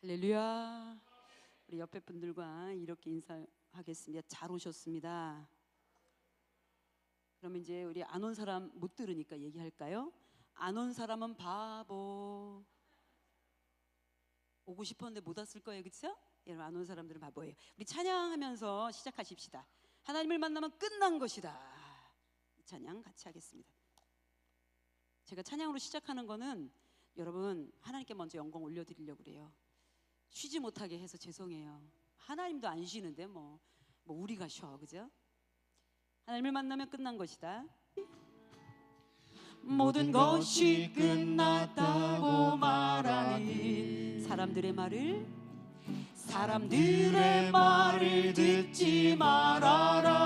할렐루야. 우리 옆에 분들과 이렇게 인사하겠습니다. 잘 오셨습니다. 그러면 이제 우리 안 온 사람 못 들으니까 얘기할까요? 안 온 사람은 바보. 오고 싶었는데 못 왔을 거예요, 그렇죠? 여러분, 안 온 사람들은 바보예요. 우리 찬양하면서 시작하십시다. 하나님을 만나면 끝난 것이다. 이 찬양 같이 하겠습니다. 제가 찬양으로 시작하는 거는 여러분 하나님께 먼저 영광 올려드리려고 그래요. 쉬지 못하게 해서 죄송해요. 하나님도 안 쉬는데 뭐 우리가 쉬어, 그죠? 하나님을 만나면 끝난 것이다. 모든 것이 끝났다고 말하는 사람들의 말을 듣지 말아라.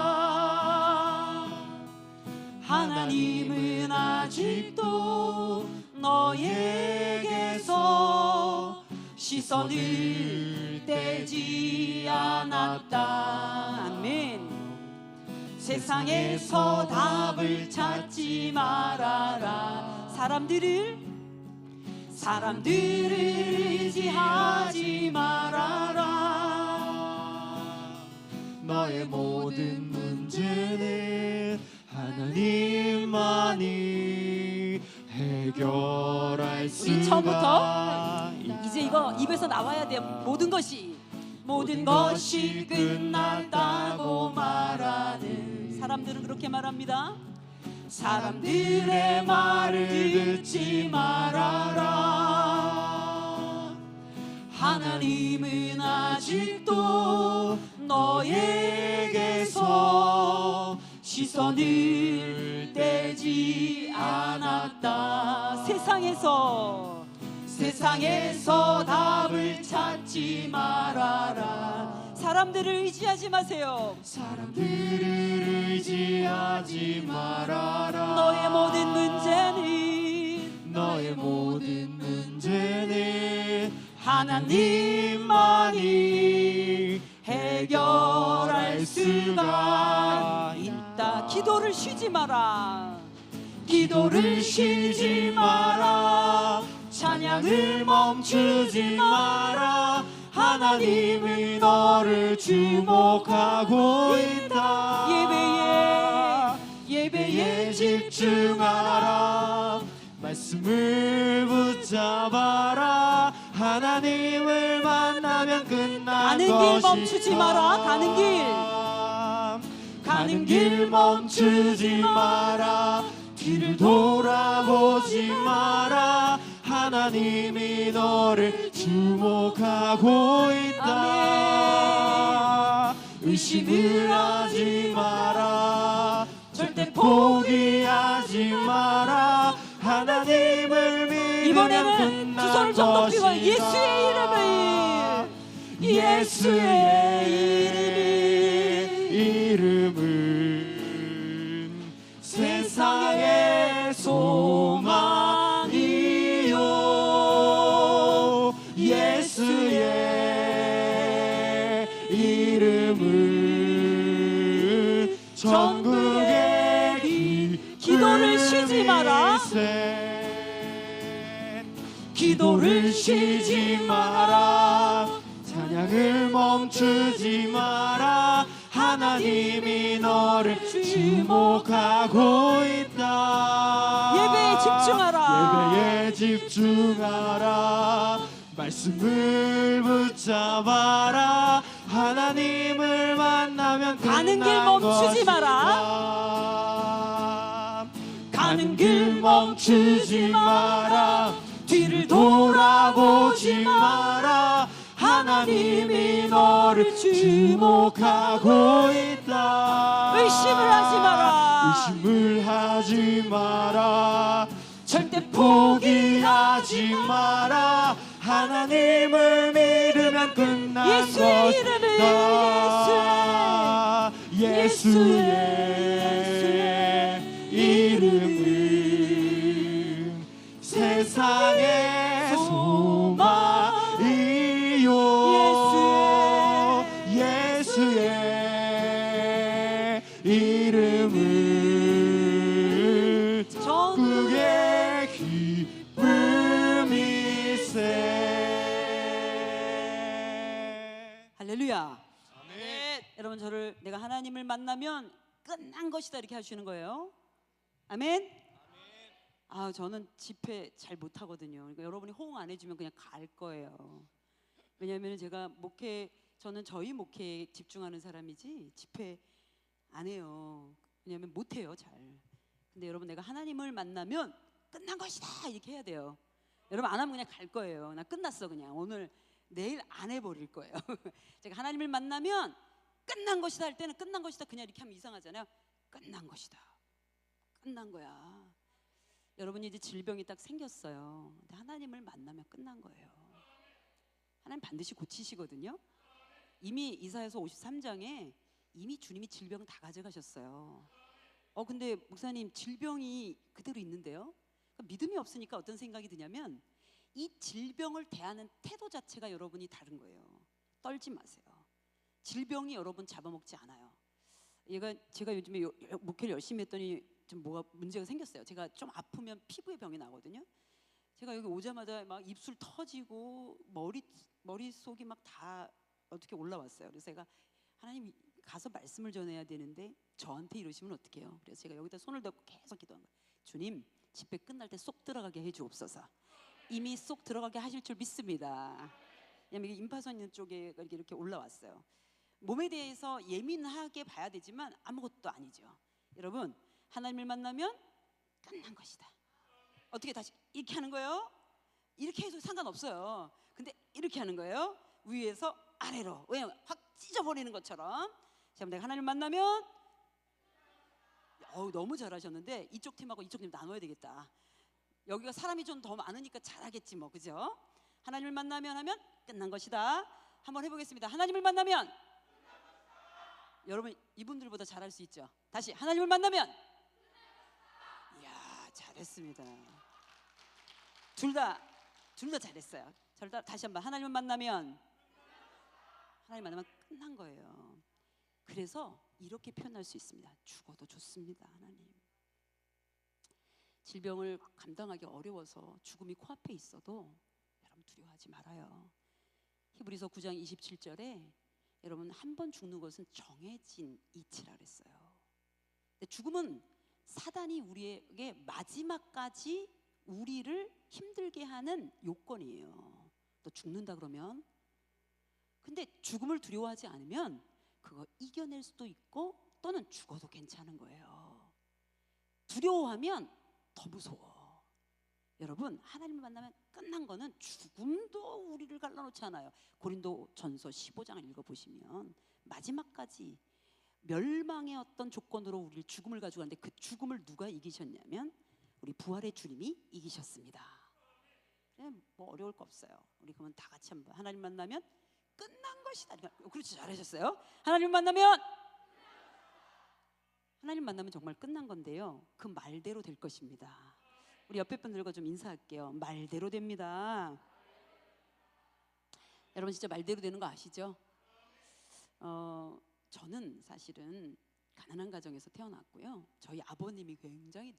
하나님은 아직도 너에게서 시선을 떼지 않았다. 아멘. 세상에서 답을 찾지 말아라. 사람들을 의지하지 말아라. 너의 모든 문제는 하나님만이 해결할 수가. 우리 처음부터 이제 이거 입에서 나와야 돼요. 모든 것이 끝났다고 말하는 사람들은 그렇게 말합니다. 사람들의 말을 듣지 말아라. 하나님은 아직도 너에게서 시선을 떼지 않았다. 세상에서 답을 찾지 말아라. 사람들을 의지하지 마세요. 사람들을 의지하지 말아라. 너의 모든 문제는 하나님만이 해결할 수가 있다. 기도를 쉬지 마라. 찬양을 멈추지 마라. 하나님이 너를 주목하고 있다. 예배에 집중하라. 말씀을 붙잡아라. 하나님을 만나면 끝난 가는 것이다. 길 멈추지 마라. 가는 길 멈추지 마라. 뒤를 돌아보지 마라. 하나님이 너를 주목하고 있다. 의심을 하지 마라. 절대 포기하지 마라. 하나님을 믿으면 이번에는 끝난 두 손을 좀 높이고 것이다. 예수의 이름은 세상의 소망이요. 예수의 이름은 전국의 기도를 쉬지 마라. 기도를 쉬지 마라. 찬양을 멈추지 마라. 하나님이 너를 주목하고 있다. 예배에 집중하라. 말씀을 붙잡아라. 하나님을 만나면 가는 길 끝난 멈추지 것이다. 가는 길 멈추지 마라. 뒤를 돌아보지 마라. 하나님이 너를 주목하고 있다. 의심을 하지 마라. 절대 포기하지 마라. 하나님을 믿으면 끝난 것이다. 예수의 이름은 세상의 소망이요. 예수의 이름은 전국의 기쁨이세. 할렐루야. 아멘. 여러분 저를 내가 하나님을 만나면 끝난 것이다 이렇게 하시는 거예요. 아멘. 아 저는 집회 잘 못하거든요. 그러니까 여러분이 호응 안 해주면 그냥 갈 거예요. 왜냐하면 제가 저는 저희 목회에 집중하는 사람이지 집회 안 해요. 왜냐하면 못해요 잘. 근데 여러분 내가 하나님을 만나면 끝난 것이다 이렇게 해야 돼요. 여러분 안 하면 그냥 갈 거예요. 나 끝났어 그냥 오늘 내일 안 해버릴 거예요. 제가 하나님을 만나면 끝난 것이다 할 때는 끝난 것이다 그냥 이렇게 하면 이상하잖아요. 끝난 것이다. 끝난 거야. 여러분이 이제 질병이 딱 생겼어요. 근데 하나님을 만나면 끝난 거예요. 하나님 반드시 고치시거든요. 이미 이사야서 53장에 이미 주님이 질병 다 가져가셨어요. 근데 목사님 질병이 그대로 있는데요. 그러니까 믿음이 없으니까 어떤 생각이 드냐면 이 질병을 대하는 태도 자체가 여러분이 다른 거예요. 떨지 마세요. 질병이 여러분 잡아먹지 않아요. 제가 요즘에 목회를 열심히 했더니 좀 뭐가 문제가 생겼어요. 제가 좀 아프면 피부에 병이 나거든요. 제가 여기 오자마자 막 입술 터지고 머릿속이 막 다 어떻게 올라왔어요. 그래서 제가 하나님 가서 말씀을 전해야 되는데 저한테 이러시면 어떡해요. 그래서 제가 여기다 손을 댈고 계속 기도한 거예요. 주님 집회 끝날 때 쏙 들어가게 해주옵소서. 이미 쏙 들어가게 하실 줄 믿습니다. 왜냐면 이게 임파선 있는 쪽에 이렇게 올라왔어요. 몸에 대해서 예민하게 봐야 되지만 아무것도 아니죠. 여러분 하나님을 만나면 끝난 것이다. 어떻게 다시 이렇게 하는 거예요? 이렇게 해도 상관없어요. 근데 이렇게 하는 거예요. 위에서 아래로. 왜냐면 확 찢어버리는 것처럼. 자, 내가 하나님을 만나면 너무 잘하셨는데 이쪽 팀하고 이쪽 팀 나눠야 되겠다. 여기가 사람이 좀 더 많으니까 잘하겠지 뭐, 그죠? 하나님을 만나면 하면 끝난 것이다. 한번 해보겠습니다. 하나님을 만나면 여러분 이분들보다 잘할 수 있죠. 다시 하나님을 만나면 이야 잘했습니다. 둘 다 잘했어요. 다시 한번 하나님을 만나면 끝난 거예요. 그래서 이렇게 표현할 수 있습니다. 죽어도 좋습니다. 하나님 질병을 감당하기 어려워서 죽음이 코앞에 있어도 여러분 두려워하지 말아요. 히브리서 9장 27절에 여러분 한 번 죽는 것은 정해진 이치라 그랬어요. 근데 죽음은 사단이 우리에게 마지막까지 우리를 힘들게 하는 요건이에요. 너 죽는다 그러면. 근데 죽음을 두려워하지 않으면 그거 이겨낼 수도 있고 또는 죽어도 괜찮은 거예요. 두려워하면 더 무서워. 여러분 하나님을 만나면 끝난 거는 죽음도 우리를 갈라놓지 않아요. 고린도전서 15장을 읽어보시면 마지막까지 멸망의 어떤 조건으로 우리를 죽음을 가져가는데 그 죽음을 누가 이기셨냐면 우리 부활의 주님이 이기셨습니다. 뭐 어려울 거 없어요. 우리 그러면 다 같이 한번 하나님 만나면 끝난 것이다. 그렇지 잘하셨어요. 하나님 만나면 정말 끝난 건데요. 그 말대로 될 것입니다. 우리 옆에 분들과 좀 인사할게요. 말대로 됩니다. 여러분 진짜 말대로 되는 거 아시죠? 저는 사실은 가난한 가정에서 태어났고요. 저희 아버님이 굉장히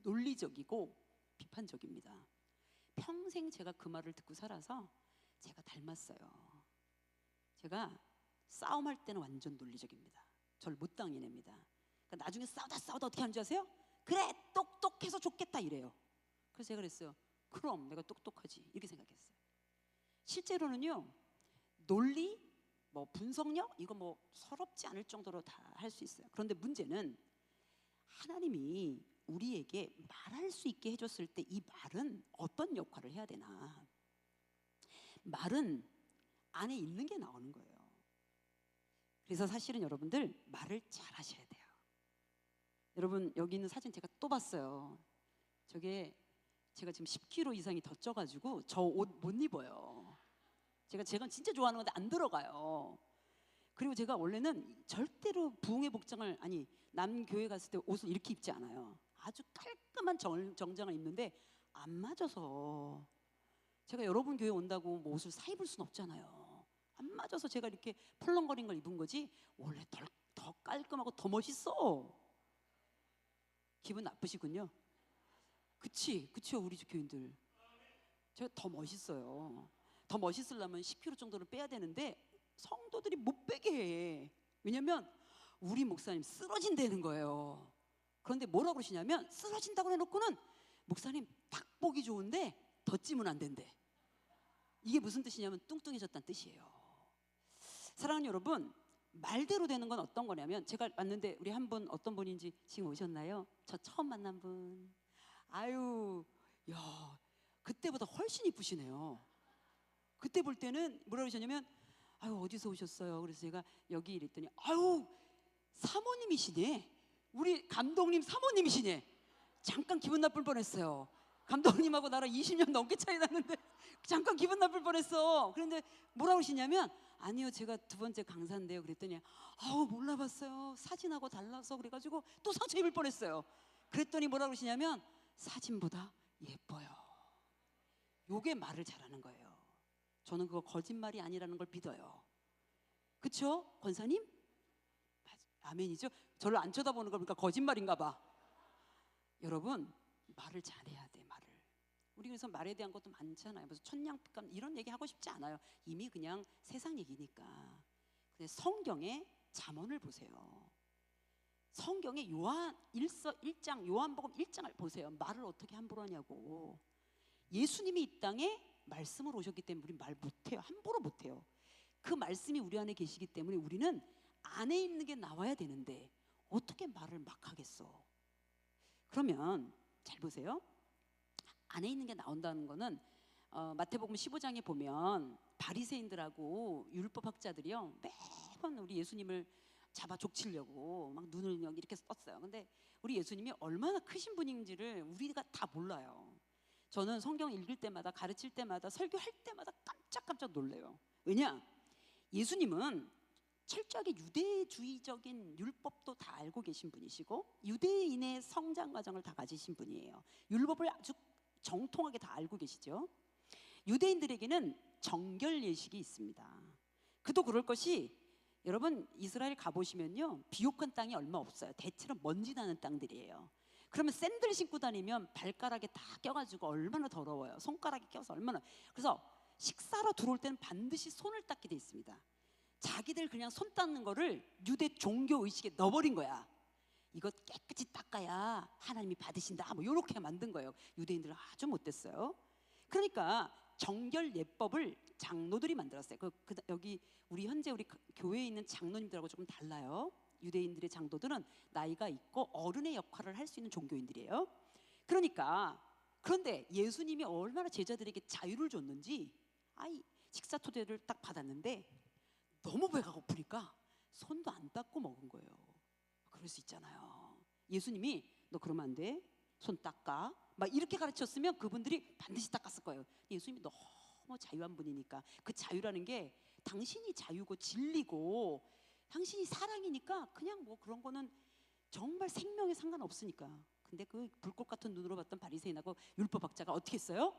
논리적이고 비판적입니다. 평생 제가 그 말을 듣고 살아서 제가 닮았어요. 제가 싸움할 때는 완전 논리적입니다. 저를 못 당해냅니다. 그러니까 나중에 싸우다 어떻게 하는 줄 아세요? 그래 똑똑해서 좋겠다 이래요. 그래서 제가 그랬어요. 그럼 내가 똑똑하지 이렇게 생각했어요. 실제로는요 논리 뭐 분석력 이거 뭐 서럽지 않을 정도로 다 할 수 있어요. 그런데 문제는 하나님이 우리에게 말할 수 있게 해줬을 때 이 말은 어떤 역할을 해야 되나. 말은 안에 있는 게 나오는 거예요. 그래서 사실은 여러분들 말을 잘 하셔야 돼요. 여러분 여기 있는 사진 제가 또 봤어요. 저게 제가 지금 10kg 이상이 더 쪄가지고 저 옷 못 입어요. 제가 진짜 좋아하는 건데 안 들어가요. 그리고 제가 원래는 절대로 부흥회 복장을 남교회 갔을 때 옷을 이렇게 입지 않아요. 아주 깔끔한 정장을 입는데 안 맞아서 제가 여러분 교회 온다고 뭐 옷을 사 입을 수는 없잖아요. 안 맞아서 제가 이렇게 펄렁거린 걸 입은 거지 원래 더 깔끔하고 더 멋있어. 기분 나쁘시군요. 그치요 우리 교인들. 제가 더 멋있어요. 더 멋있으려면 10kg 정도를 빼야 되는데 성도들이 못 빼게 해. 왜냐면 우리 목사님 쓰러진다는 거예요. 그런데 뭐라고 그러시냐면 쓰러진다고 해놓고는 목사님 딱 보기 좋은데 더 찌면 안 된대. 이게 무슨 뜻이냐면 뚱뚱해졌다는 뜻이에요. 사랑하는 여러분, 말대로 되는 건 어떤 거냐면 제가 봤는데 우리 한 분 어떤 분인지 지금 오셨나요? 저 처음 만난 분. 아유, 야, 그때보다 훨씬 이쁘시네요. 그때 볼 때는 뭐라 그러셨냐면 아유 어디서 오셨어요? 그래서 제가 여기 이랬더니 아유 사모님이시네. 우리 감독님 사모님이시네. 잠깐 기분 나쁠 뻔했어요. 감독님하고 나랑 20년 넘게 차이 나는데 잠깐 기분 나쁠 뻔했어. 그런데 뭐라고 하시냐면 아니요 제가 두 번째 강사인데요. 그랬더니 아우 몰라봤어요. 사진하고 달라서 그래가지고 또 상처 입을 뻔했어요. 그랬더니 뭐라고 그러시냐면 사진보다 예뻐요. 요게 말을 잘하는 거예요. 저는 그거 거짓말이 아니라는 걸 믿어요. 그쵸? 권사님? 아멘이죠? 저를 안 쳐다보는 거 보니까 거짓말인가 봐. 여러분 말을 잘해야 돼. 말을. 우리 그래서 말에 대한 것도 많잖아요. 무슨 천냥빛감 이런 얘기 하고 싶지 않아요. 이미 그냥 세상 얘기니까. 근데 성경의 잠언을 보세요. 성경의 요한 1장 요한복음 1장을 보세요. 말을 어떻게 함부로 하냐고. 예수님이 이 땅에 말씀으로 오셨기 때문에 우리 말 못해요. 함부로 못해요. 그 말씀이 우리 안에 계시기 때문에 우리는 안에 있는 게 나와야 되는데 어떻게 말을 막 하겠어. 그러면 잘 보세요. 안에 있는 게 나온다는 거는 마태복음 15장에 보면 바리새인들하고 율법학자들이요 매번 우리 예수님을 잡아 족치려고 막 눈을 이렇게 떴어요. 근데 우리 예수님이 얼마나 크신 분인지를 우리가 다 몰라요. 저는 성경 읽을 때마다 가르칠 때마다 설교할 때마다 깜짝깜짝 놀래요. 왜냐? 예수님은 철저하게 유대주의적인 율법도 다 알고 계신 분이시고 유대인의 성장 과정을 다 가지신 분이에요. 율법을 아주 정통하게 다 알고 계시죠. 유대인들에게는 정결 예식이 있습니다. 그도 그럴 것이 여러분 이스라엘 가보시면요 비옥한 땅이 얼마 없어요. 대체로 먼지 나는 땅들이에요. 그러면 샌들 신고 다니면 발가락에 다 껴가지고 얼마나 더러워요. 손가락에 껴서 얼마나. 그래서 식사로 들어올 때는 반드시 손을 닦게 돼 있습니다. 자기들 그냥 손 닦는 거를 유대 종교 의식에 넣어버린 거야. 이거 깨끗이 닦아야 하나님이 받으신다. 뭐 이렇게 만든 거예요. 유대인들은 아주 못됐어요. 그러니까 정결 예법을 장로들이 만들었어요. 여기 우리 현재 우리 교회에 있는 장로님들하고 조금 달라요. 유대인들의 장로들은 나이가 있고 어른의 역할을 할 수 있는 종교인들이에요. 그런데 예수님이 얼마나 제자들에게 자유를 줬는지 식사 토대를 딱 받았는데 너무 배가 고프니까 손도 안 닦고 먹은 거예요. 그럴 수 있잖아요. 예수님이 너 그러면 안 돼. 손 닦아. 막 이렇게 가르쳤으면 그분들이 반드시 닦았을 거예요. 예수님이 너무 자유한 분이니까 그 자유라는 게 당신이 자유고 진리고 당신이 사랑이니까 그냥 뭐 그런 거는 정말 생명에 상관없으니까. 근데 그 불꽃 같은 눈으로 봤던 바리새인하고 율법학자가 어떻게 했어요?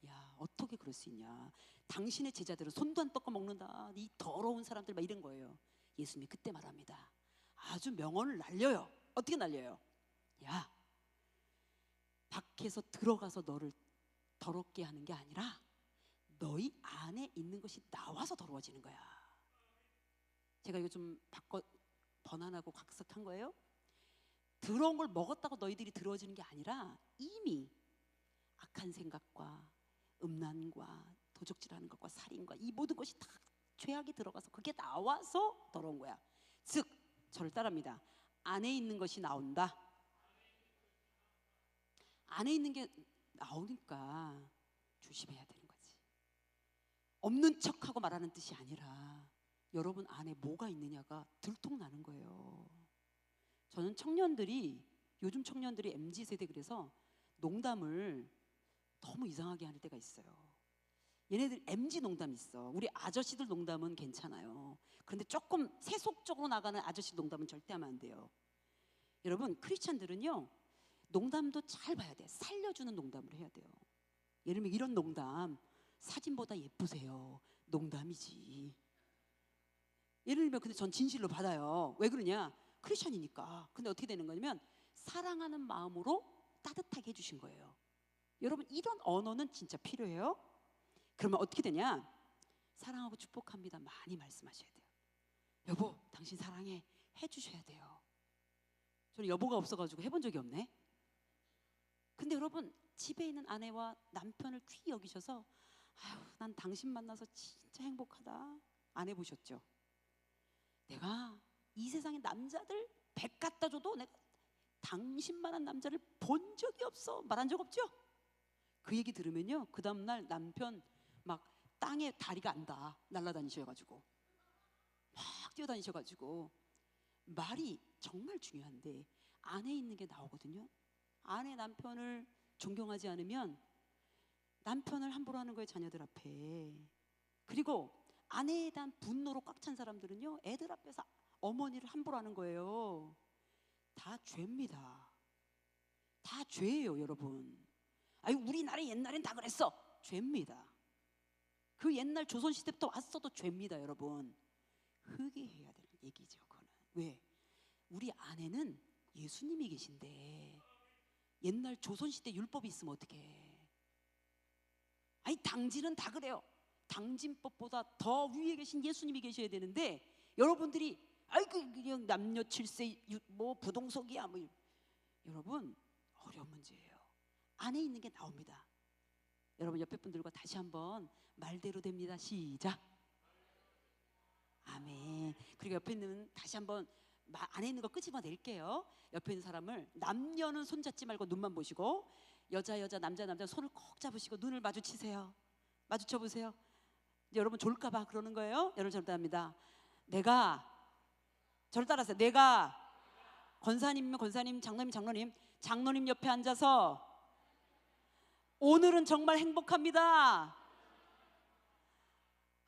야 어떻게 그럴 수 있냐. 당신의 제자들은 손도 안 닦고 먹는다. 이 더러운 사람들 막 이런 거예요. 예수님이 그때 말합니다. 아주 명언을 날려요. 어떻게 날려요? 야 밖에서 들어가서 너를 더럽게 하는 게 아니라 너희 안에 있는 것이 나와서 더러워지는 거야. 제가 이거 좀 바꿔 번안하고 각색한 거예요. 더러운 걸 먹었다고 너희들이 더러워지는 게 아니라 이미 악한 생각과 음란과 도적질하는 것과 살인과 이 모든 것이 다 죄악이 들어가서 그게 나와서 더러운 거야. 즉 저를 따라합니다. 안에 있는 것이 나온다. 안에 있는 게 나오니까 조심해야 되는 거지. 없는 척하고 말하는 뜻이 아니라 여러분 안에 뭐가 있느냐가 들통나는 거예요. 저는 요즘 청년들이 MZ세대 그래서 농담을 너무 이상하게 하는 때가 있어요. 얘네들 MZ 농담 있어. 우리 아저씨들 농담은 괜찮아요. 그런데 조금 세속적으로 나가는 아저씨 농담은 절대 하면 안 돼요. 여러분 크리스찬들은요 농담도 잘 봐야 돼. 살려주는 농담을 해야 돼요. 예를 들면 이런 농담, 사진보다 예쁘세요. 농담이지. 예를 들면 근데 전 진실로 받아요. 왜 그러냐? 크리스찬이니까. 근데 어떻게 되는 거냐면 사랑하는 마음으로 따뜻하게 해주신 거예요. 여러분 이런 언어는 진짜 필요해요. 그러면 어떻게 되냐? 사랑하고 축복합니다 많이 말씀하셔야 돼요. 여보 당신 사랑해 해주셔야 돼요. 저는 여보가 없어가지고 해본 적이 없네. 근데 여러분 집에 있는 아내와 남편을 귀히 여기셔서 아유 난 당신 만나서 진짜 행복하다 안 해보셨죠? 내가 이 세상의 남자들 100 갖다 줘도 내가 당신만한 남자를 본 적이 없어 말한 적 없죠? 그 얘기 들으면요 그 다음날 남편 막 땅에 다리가 안다 날아다니셔가지고 막 뛰어다니셔가지고 말이 정말 중요한데 안에 있는 게 나오거든요. 아내 남편을 존경하지 않으면 남편을 함부로 하는 거예요 자녀들 앞에. 그리고 아내에 대한 분노로 꽉 찬 사람들은요 애들 앞에서 어머니를 함부로 하는 거예요. 다 죄입니다. 다 죄예요 여러분. 아유 우리나라 옛날엔 다 그랬어. 죄입니다. 그 옛날 조선시대부터 왔어도 죄입니다 여러분. 회개해야 되는 얘기죠 그거는. 왜? 우리 안에는 예수님이 계신데 옛날 조선시대 율법이 있으면 어떡해. 아니 당진은 다 그래요. 당진법보다 더 위에 계신 예수님이 계셔야 되는데 여러분들이 아이고 그냥 남녀 칠세 뭐 부동석이야 뭐. 여러분 어려운 문제예요. 안에 있는 게 나옵니다. 여러분 옆에 분들과 다시 한번 말대로 됩니다. 시작. 아멘. 그리고 옆에 있는 다시 한번 안에 있는 거 끄집어낼게요. 옆에 있는 사람을 남녀는 손잡지 말고 눈만 보시고 여자 남자 손을 꼭 잡으시고 눈을 마주치세요. 마주쳐 보세요. 여러분 졸까봐 그러는 거예요. 여러분 절대합니다. 내가 저를 따라하세요. 내가 권사님 장로님 옆에 앉아서 오늘은 정말 행복합니다.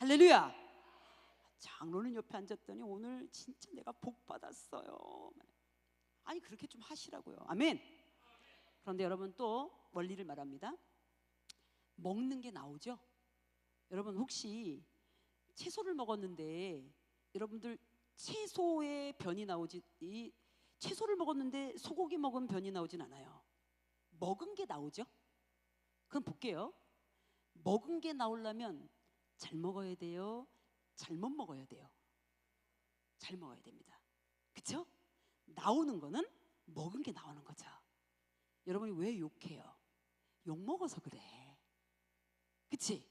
할렐루야. 장로님 옆에 앉았더니 오늘 진짜 내가 복 받았어요. 아니 그렇게 좀 하시라고요. 아멘. 그런데 여러분 또 원리를 말합니다. 먹는 게 나오죠. 여러분 혹시 채소를 먹었는데 여러분들 채소의 변이 나오지 이 채소를 먹었는데 소고기 먹은 변이 나오진 않아요. 먹은 게 나오죠. 그럼 볼게요. 먹은 게 나오려면 잘 먹어야 돼요. 잘못 먹어야 돼요. 잘 먹어야 됩니다. 그렇죠? 나오는 거는 먹은 게 나오는 거죠. 여러분이 왜 욕해요? 욕 먹어서 그래. 그치?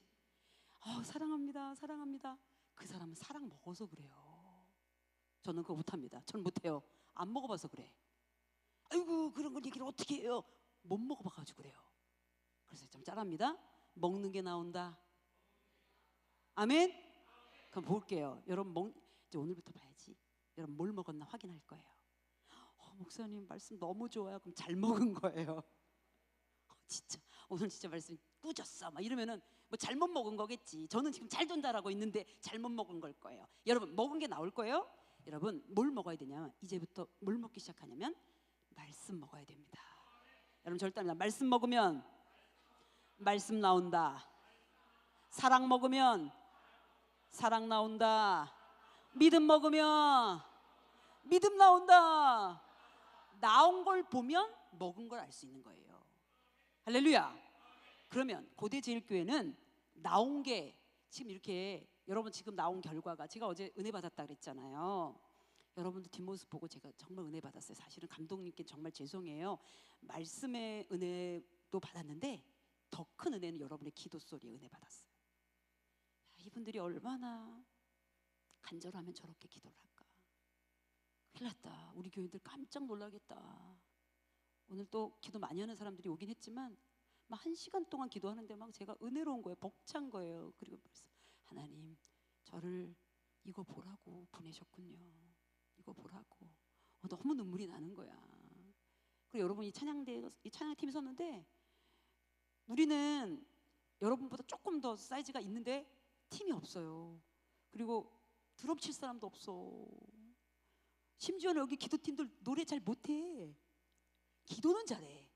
사랑합니다. 그 사람은 사랑 먹어서 그래요. 저는 그거 못합니다. 저는 못해요. 안 먹어봐서 그래. 아이고 그런 걸 얘기를 어떻게 해요? 못 먹어봐가지고 그래요. 그래서 좀 짠합니다. 먹는 게 나온다. 아멘? 그럼 볼게요. 여러분 이제 오늘부터 봐야지. 여러분 뭘 먹었나 확인할 거예요. 목사님 말씀 너무 좋아요. 그럼 잘 먹은 거예요. 진짜 오늘 진짜 말씀 꾸졌어. 막 이러면은 뭐 잘못 먹은 거겠지. 저는 지금 잘 전달하고 있는데 잘못 먹은 걸 거예요. 여러분 먹은 게 나올 거예요. 여러분 뭘 먹어야 되냐면 이제부터 뭘 먹기 시작하냐면 말씀 먹어야 됩니다. 여러분 절대 합니다. 말씀 먹으면 말씀 나온다. 사랑 먹으면 사랑 나온다. 믿음 먹으면 믿음 나온다. 나온 걸 보면 먹은 걸 알 수 있는 거예요. 할렐루야. 그러면 고대제일교회는 나온 게 지금 이렇게 여러분 지금 나온 결과가 제가 어제 은혜 받았다 그랬잖아요. 여러분들 뒷모습 보고 제가 정말 은혜 받았어요. 사실은 감독님께 정말 죄송해요. 말씀의 은혜도 받았는데 더 큰 은혜는 여러분의 기도 소리에 은혜 받았어요. 이분들이 얼마나 간절하면 저렇게 기도를 할까. 큰일 났다. 우리 교인들 깜짝 놀라겠다. 오늘 또 기도 많이 하는 사람들이 오긴 했지만 막 1시간 동안 기도하는데 막 제가 은혜로운 거예요. 벅찬 거예요. 그리고 하나님 저를 이거 보라고 보내셨군요. 이거 보라고. 너무 눈물이 나는 거야. 그리고 여러분 이 찬양팀에 섰는데 우리는 여러분보다 조금 더 사이즈가 있는데 팀이 없어요. 그리고 드럼 칠 사람도 없어. 심지어는 여기 기도팀들 노래 잘 못해. 기도는 잘해.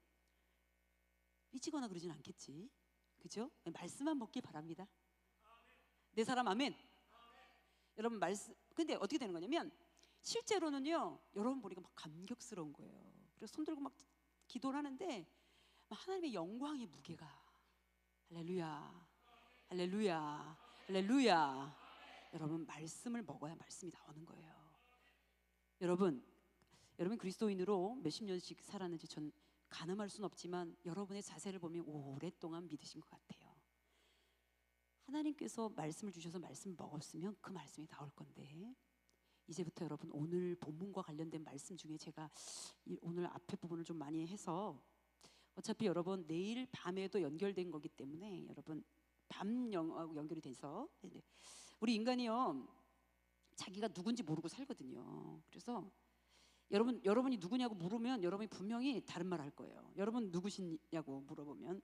삐지거나 그러진 않겠지. 그죠? 말씀만 먹기 바랍니다. 내 사람 아멘. 여러분 말씀 근데 어떻게 되는 거냐면 실제로는요 여러분 보니까 막 감격스러운 거예요. 그래서 손 들고 막 기도를 하는데 막 하나님의 영광의 무게가 할렐루야 할렐루야 할렐루야. 여러분 말씀을 먹어야 말씀이 나오는 거예요. 여러분 그리스도인으로 몇십 년씩 살았는지 전 가늠할 수는 없지만 여러분의 자세를 보면 오랫동안 믿으신 것 같아요. 하나님께서 말씀을 주셔서 말씀을 먹었으면 그 말씀이 나올 건데 이제부터 여러분 오늘 본문과 관련된 말씀 중에 제가 오늘 앞에 부분을 좀 많이 해서 어차피 여러분 내일 밤에도 연결된 거기 때문에 여러분 밤 영하고 연결이 돼서 우리 인간이요 자기가 누군지 모르고 살거든요. 그래서 여러분이 누구냐고 물으면 여러분이 분명히 다른 말 할 거예요. 여러분 누구시냐고 물어보면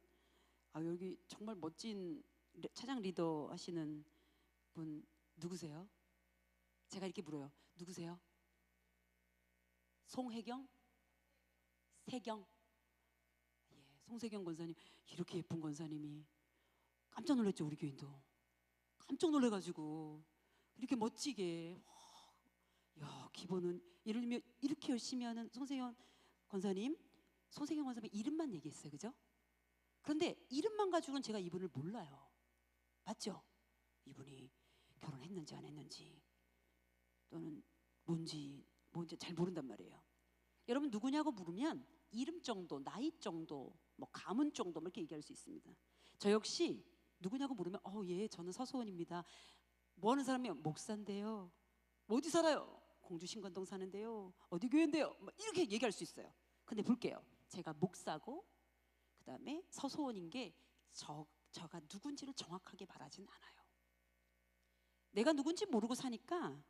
여기 정말 멋진 차장 리더 하시는 분 누구세요? 제가 이렇게 물어요. 누구세요? 송혜경? 세경? 예, 송세경 권사님. 이렇게 예쁜 권사님이 깜짝 놀랐죠. 우리 교인도 깜짝 놀래가지고 이렇게 멋지게 기본은 예를 들면 이렇게 열심히 하는 송세경 권사님 이름만 얘기했어요. 그죠? 그런데 이름만 가지고는 제가 이분을 몰라요. 맞죠? 이분이 결혼했는지 안 했는지 또는 뭔지 잘 모른단 말이에요. 여러분 누구냐고 물으면 이름 정도, 나이 정도, 뭐 가문 정도 이렇게 얘기할 수 있습니다. 저 역시 누구냐고 물으면 저는 서소원입니다. 뭐 하는 사람이요? 목사인데요. 어디 살아요? 공주 신건동 사는데요. 어디 교회인데요? 이렇게 얘기할 수 있어요. 근데 볼게요. 제가 목사고 그 다음에 서소원인 게 저가 누군지를 정확하게 말하진 않아요. 내가 누군지 모르고 사니까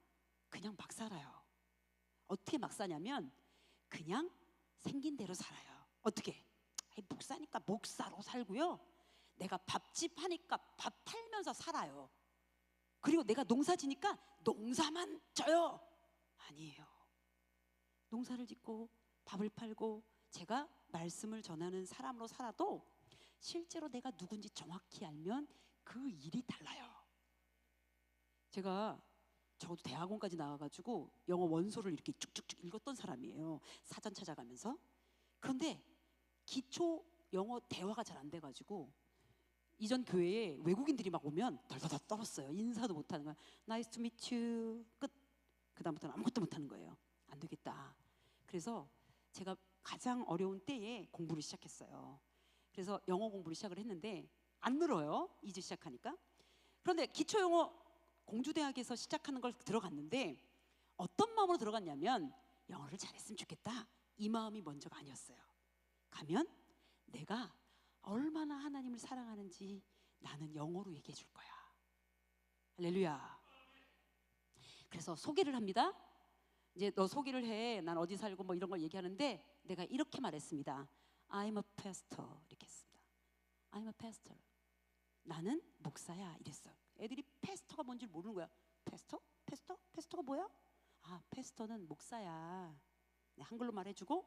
그냥 막 살아요. 어떻게 막 사냐면 그냥 생긴 대로 살아요. 어떻게? 목사니까 목사로 살고요. 내가 밥집 하니까 밥 팔면서 살아요. 그리고 내가 농사 지니까 농사만 져요. 아니에요. 농사를 짓고 밥을 팔고 제가 말씀을 전하는 사람으로 살아도 실제로 내가 누군지 정확히 알면 그 일이 달라요. 제가 적어도 대학원까지 나와가지고 영어 원서를 이렇게 쭉쭉쭉 읽었던 사람이에요. 사전 찾아가면서. 그런데 기초 영어 대화가 잘 안 돼가지고 이전 교회에 외국인들이 막 오면 덜덜덜 떨었어요. 인사도 못하는 거야. Nice to meet you. 끝. 그 다음부터는 아무것도 못하는 거예요. 안 되겠다. 그래서 제가 가장 어려운 때에 공부를 시작했어요. 그래서 영어 공부를 시작을 했는데 안 늘어요. 이제 시작하니까. 그런데 기초 영어 공주대학에서 시작하는 걸 들어갔는데 어떤 마음으로 들어갔냐면 영어를 잘했으면 좋겠다. 이 마음이 먼저가 아니었어요. 가면 내가 얼마나 하나님을 사랑하는지 나는 영어로 얘기해 줄 거야. 할렐루야. 그래서 소개를 합니다. 이제 너 소개를 해. 난 어디 살고 뭐 이런 걸 얘기하는데 내가 이렇게 말했습니다. I'm a pastor 이렇게 했습니다. I'm a pastor. 나는 목사야 이랬어요. 애들이 패스터가 뭔지 모르는 거야. 패스터? 패스터? 패스터가 뭐야? 패스터는 목사야. 한글로 말해주고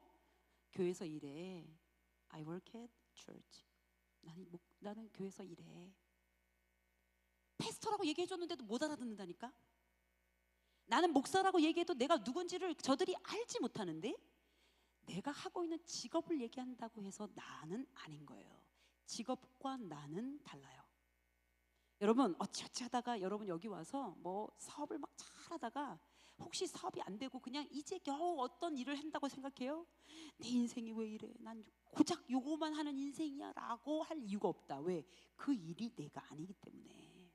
교회에서 일해. I work at church. 나는 교회에서 일해. 패스터라고 얘기해줬는데도 못 알아듣는다니까. 나는 목사라고 얘기해도 내가 누군지를 저들이 알지 못하는데 내가 하고 있는 직업을 얘기한다고 해서 나는 아닌 거예요. 직업과 나는 달라요. 여러분 어찌어찌 하다가 여러분 여기 와서 뭐 사업을 막 잘하다가 혹시 사업이 안 되고 그냥 이제 겨우 어떤 일을 한다고 생각해요? 내 인생이 왜 이래? 난 고작 요거만 하는 인생이야 라고 할 이유가 없다. 왜? 그 일이 내가 아니기 때문에.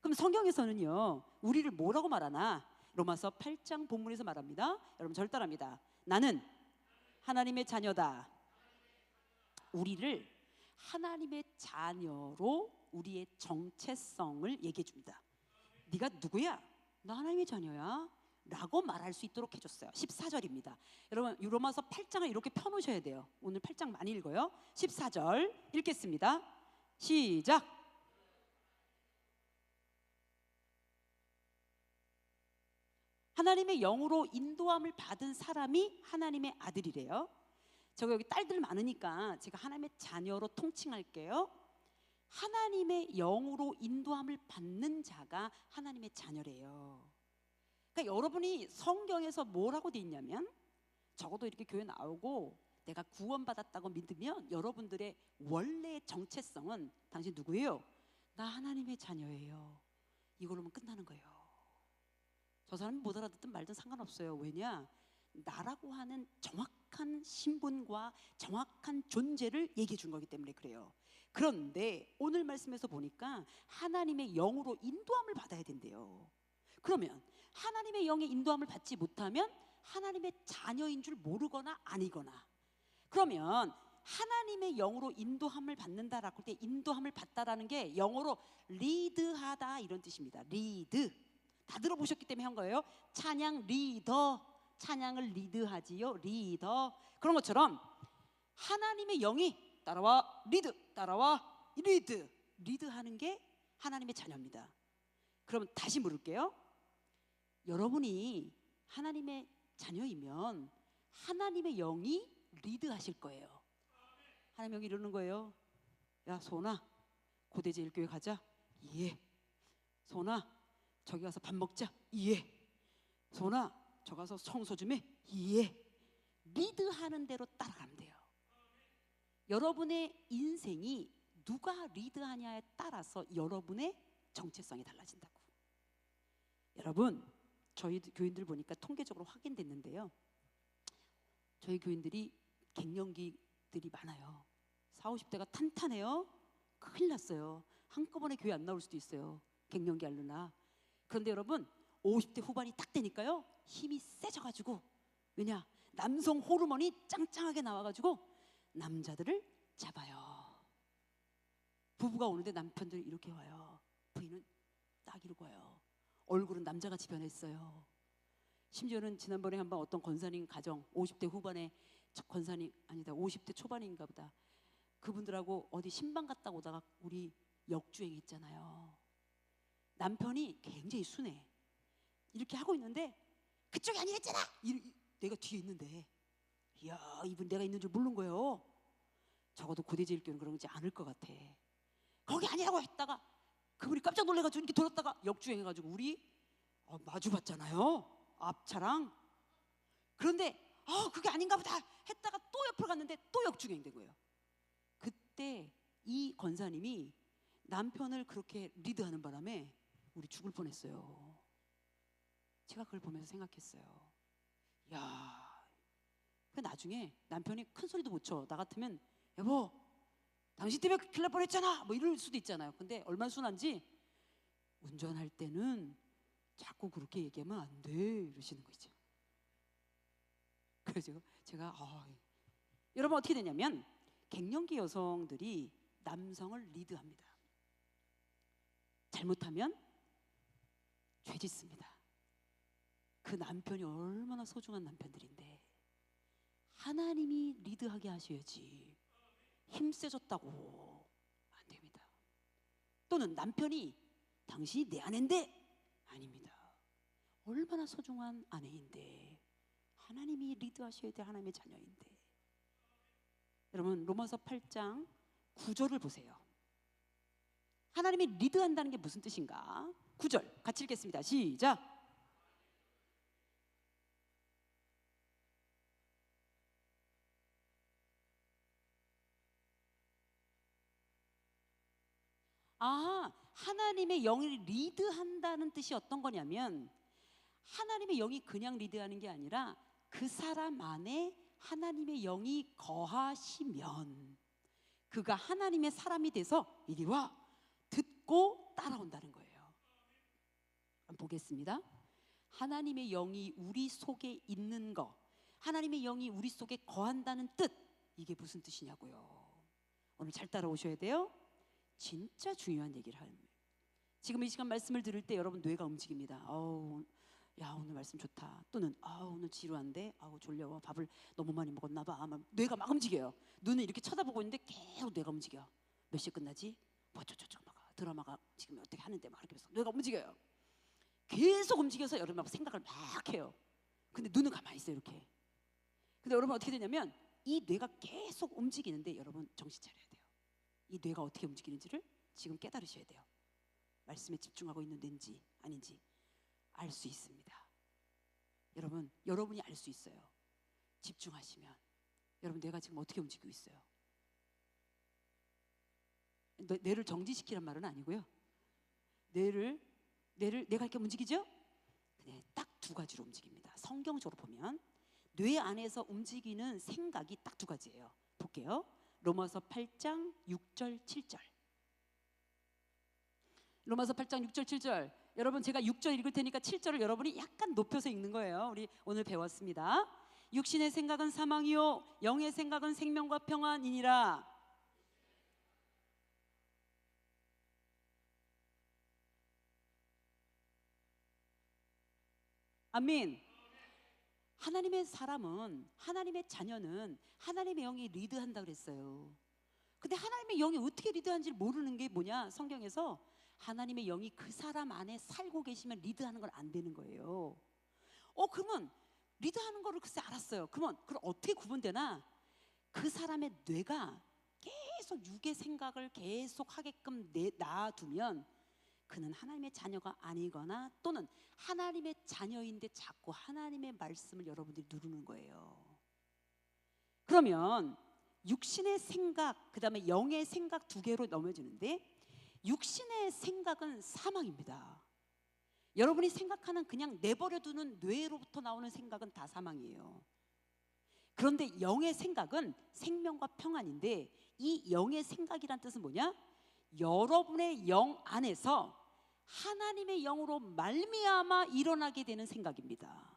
그럼 성경에서는요 우리를 뭐라고 말하나? 로마서 8장 본문에서 말합니다. 여러분 절 따라합니다. 나는 하나님의 자녀다. 우리를 하나님의 자녀로 우리의 정체성을 얘기해 줍니다. 네가 누구야? 나 하나님의 자녀야 라고 말할 수 있도록 해줬어요. 14절입니다. 여러분 로마서 8장을 이렇게 펴놓으셔야 돼요. 오늘 8장 많이 읽어요. 14절 읽겠습니다. 시작. 하나님의 영으로 인도함을 받은 사람이 하나님의 아들이래요. 제가 여기 딸들 많으니까 제가 하나님의 자녀로 통칭할게요. 하나님의 영으로 인도함을 받는 자가 하나님의 자녀래요. 그러니까 여러분이 성경에서 뭐라고 돼 있냐면 적어도 이렇게 교회 나오고 내가 구원받았다고 믿으면 여러분들의 원래의 정체성은 당신 누구예요? 나 하나님의 자녀예요. 이걸로만 끝나는 거예요. 저 사람이 못 알아듣든 말든 상관없어요. 왜냐? 나라고 하는 정확한 신분과 정확한 존재를 얘기해 준 거기 때문에 그래요. 그런데 오늘 말씀에서 보니까 하나님의 영으로 인도함을 받아야 된대요. 그러면 하나님의 영의 인도함을 받지 못하면 하나님의 자녀인 줄 모르거나 아니거나, 그러면 하나님의 영으로 인도함을 받는다라고 할 때 인도함을 받다라는 게 영어로 리드하다 이런 뜻입니다. 리드. 다 들어보셨기 때문에 한 거예요. 찬양 리더, 찬양을 리드하지요. 리더. 그런 것처럼 하나님의 영이 따라와 리드, 따라와 리드, 리드하는 게 하나님의 자녀입니다. 그럼 다시 물을게요. 여러분이 하나님의 자녀이면 하나님의 영이 리드하실 거예요. 하나님의 영이 이러는 거예요. 야 소나, 고대제일교회 가자. 예. 소나, 저기 가서 밥 먹자. 예. 소나, 저 가서 청소 좀 해. 예. 리드하는 대로 따라가면 돼요. 여러분의 인생이 누가 리드하냐에 따라서 여러분의 정체성이 달라진다고. 여러분, 저희 교인들 보니까 통계적으로 확인됐는데요, 저희 교인들이 갱년기들이 많아요. 40, 50대가 탄탄해요. 큰일 났어요. 한꺼번에 교회 안 나올 수도 있어요. 갱년기 앓느라. 그런데 여러분 50대 후반이 딱 되니까요 힘이 세져가지고, 왜냐? 남성 호르몬이 짱짱하게 나와가지고 남자들을 잡아요. 부부가 오는데 남편들이 이렇게 와요. 부인은 딱 이러고 와요. 얼굴은 남자같이 변했어요. 심지어는 지난번에 한번 어떤 권사님 가정, 50대 후반에 권사님, 아니다 50대 초반인가 보다, 그분들하고 어디 신방 갔다 오다가 우리 역주행했잖아요. 남편이 굉장히 순해. 이렇게 하고 있는데 그쪽이 아니랬잖아. 내가 뒤에 있는데, 이야 이분 내가 있는 줄 모르는 거예요. 적어도 고대제일교는 그러지 않을 것 같아. 거기 아니라고 했다가 그분이 깜짝 놀래가지고 이렇게 돌았다가 역주행해가지고 우리 마주봤잖아요, 앞차랑. 그런데 그게 아닌가 보다 했다가 또 옆으로 갔는데 또 역주행된 거예요. 그때 이 권사님이 남편을 그렇게 리드하는 바람에 우리 죽을 뻔했어요. 제가 그걸 보면서 생각했어요. 야, 그 나중에 남편이 큰 소리도 못 쳐. 나 같으면 여보 당신 때문에 큰일 날 뻔했잖아 뭐 이럴 수도 있잖아요. 근데 얼마나 순한지, 운전할 때는 자꾸 그렇게 얘기하면 안 돼 이러시는 거죠. 그래서 제가 여러분 어떻게 되냐면 갱년기 여성들이 남성을 리드합니다. 잘못하면 죄짓습니다. 그 남편이 얼마나 소중한 남편들인데 하나님이 리드하게 하셔야지. 힘 세졌다고 안 됩니다. 또는 남편이 당신이 내 아내인데, 아닙니다. 얼마나 소중한 아내인데 하나님이 리드하셔야 될 하나님의 자녀인데. 여러분 로마서 8장 9절을 보세요. 하나님이 리드한다는 게 무슨 뜻인가? 9절 같이 읽겠습니다. 시작. 하나님의 영이 리드한다는 뜻이 어떤 거냐면, 하나님의 영이 그냥 리드하는 게 아니라 그 사람 안에 하나님의 영이 거하시면 그가 하나님의 사람이 돼서 이리 와 듣고 따라온다는 거예요. 보겠습니다. 하나님의 영이 우리 속에 있는 거, 하나님의 영이 우리 속에 거한다는 뜻, 이게 무슨 뜻이냐고요. 오늘 잘 따라오셔야 돼요. 진짜 중요한 얘기를 하는 거예요. 지금 이 시간 말씀을 들을 때 여러분 뇌가 움직입니다. 야 오늘 말씀 좋다. 또는 오늘 지루한데, 졸려, 밥을 너무 많이 먹었나 봐. 뇌가 막 움직여요. 눈은 이렇게 쳐다보고 있는데 계속 뇌가 움직여. 몇 시에 끝나지? 뭐 저쪽 막 드라마가 지금 어떻게 하는데 막 이렇게 해서 뇌가 움직여요. 계속 움직여서 여러분 막 생각을 막 해요. 근데 눈은 가만히 있어요 이렇게. 근데 여러분 어떻게 되냐면 이 뇌가 계속 움직이는데 여러분 정신 차려야 돼요. 이 뇌가 어떻게 움직이는지를 지금 깨달으셔야 돼요. 말씀에 집중하고 있는 뇌인지 아닌지 알 수 있습니다. 여러분, 여러분이 알 수 있어요. 집중하시면. 여러분 뇌가 지금 어떻게 움직이고 있어요? 뇌를 정지시키란 말은 아니고요. 뇌를 뇌를 뇌가 이렇게 움직이죠? 네, 딱 두 가지로 움직입니다. 성경적으로 보면 뇌 안에서 움직이는 생각이 딱 두 가지예요. 볼게요. 로마서 8장 6절 7절. 로마서 8장 6절 7절. 여러분 제가 6절 읽을 테니까 7절을 여러분이 약간 높여서 읽는 거예요. 우리 오늘 배웠습니다. 육신의 생각은 사망이요 영의 생각은 생명과 평안이니라. 아멘. 하나님의 사람은, 하나님의 자녀는 하나님의 영이 리드한다 그랬어요. 근데 하나님의 영이 어떻게 리드하는지 모르는 게 뭐냐? 성경에서 하나님의 영이 그 사람 안에 살고 계시면 리드하는 건 안 되는 거예요. 그러면 리드하는 거를 글쎄 알았어요. 그럼 어떻게 구분되나? 그 사람의 뇌가 계속 육의 생각을 계속 하게끔 놔두면 그는 하나님의 자녀가 아니거나 또는 하나님의 자녀인데 자꾸 하나님의 말씀을 여러분들이 누르는 거예요. 그러면 육신의 생각, 그 다음에 영의 생각 두 개로 넘어지는데 육신의 생각은 사망입니다. 여러분이 생각하는 그냥 내버려두는 뇌로부터 나오는 생각은 다 사망이에요. 그런데 영의 생각은 생명과 평안인데 이 영의 생각이란 뜻은 뭐냐? 여러분의 영 안에서 하나님의 영으로 말미암아 일어나게 되는 생각입니다.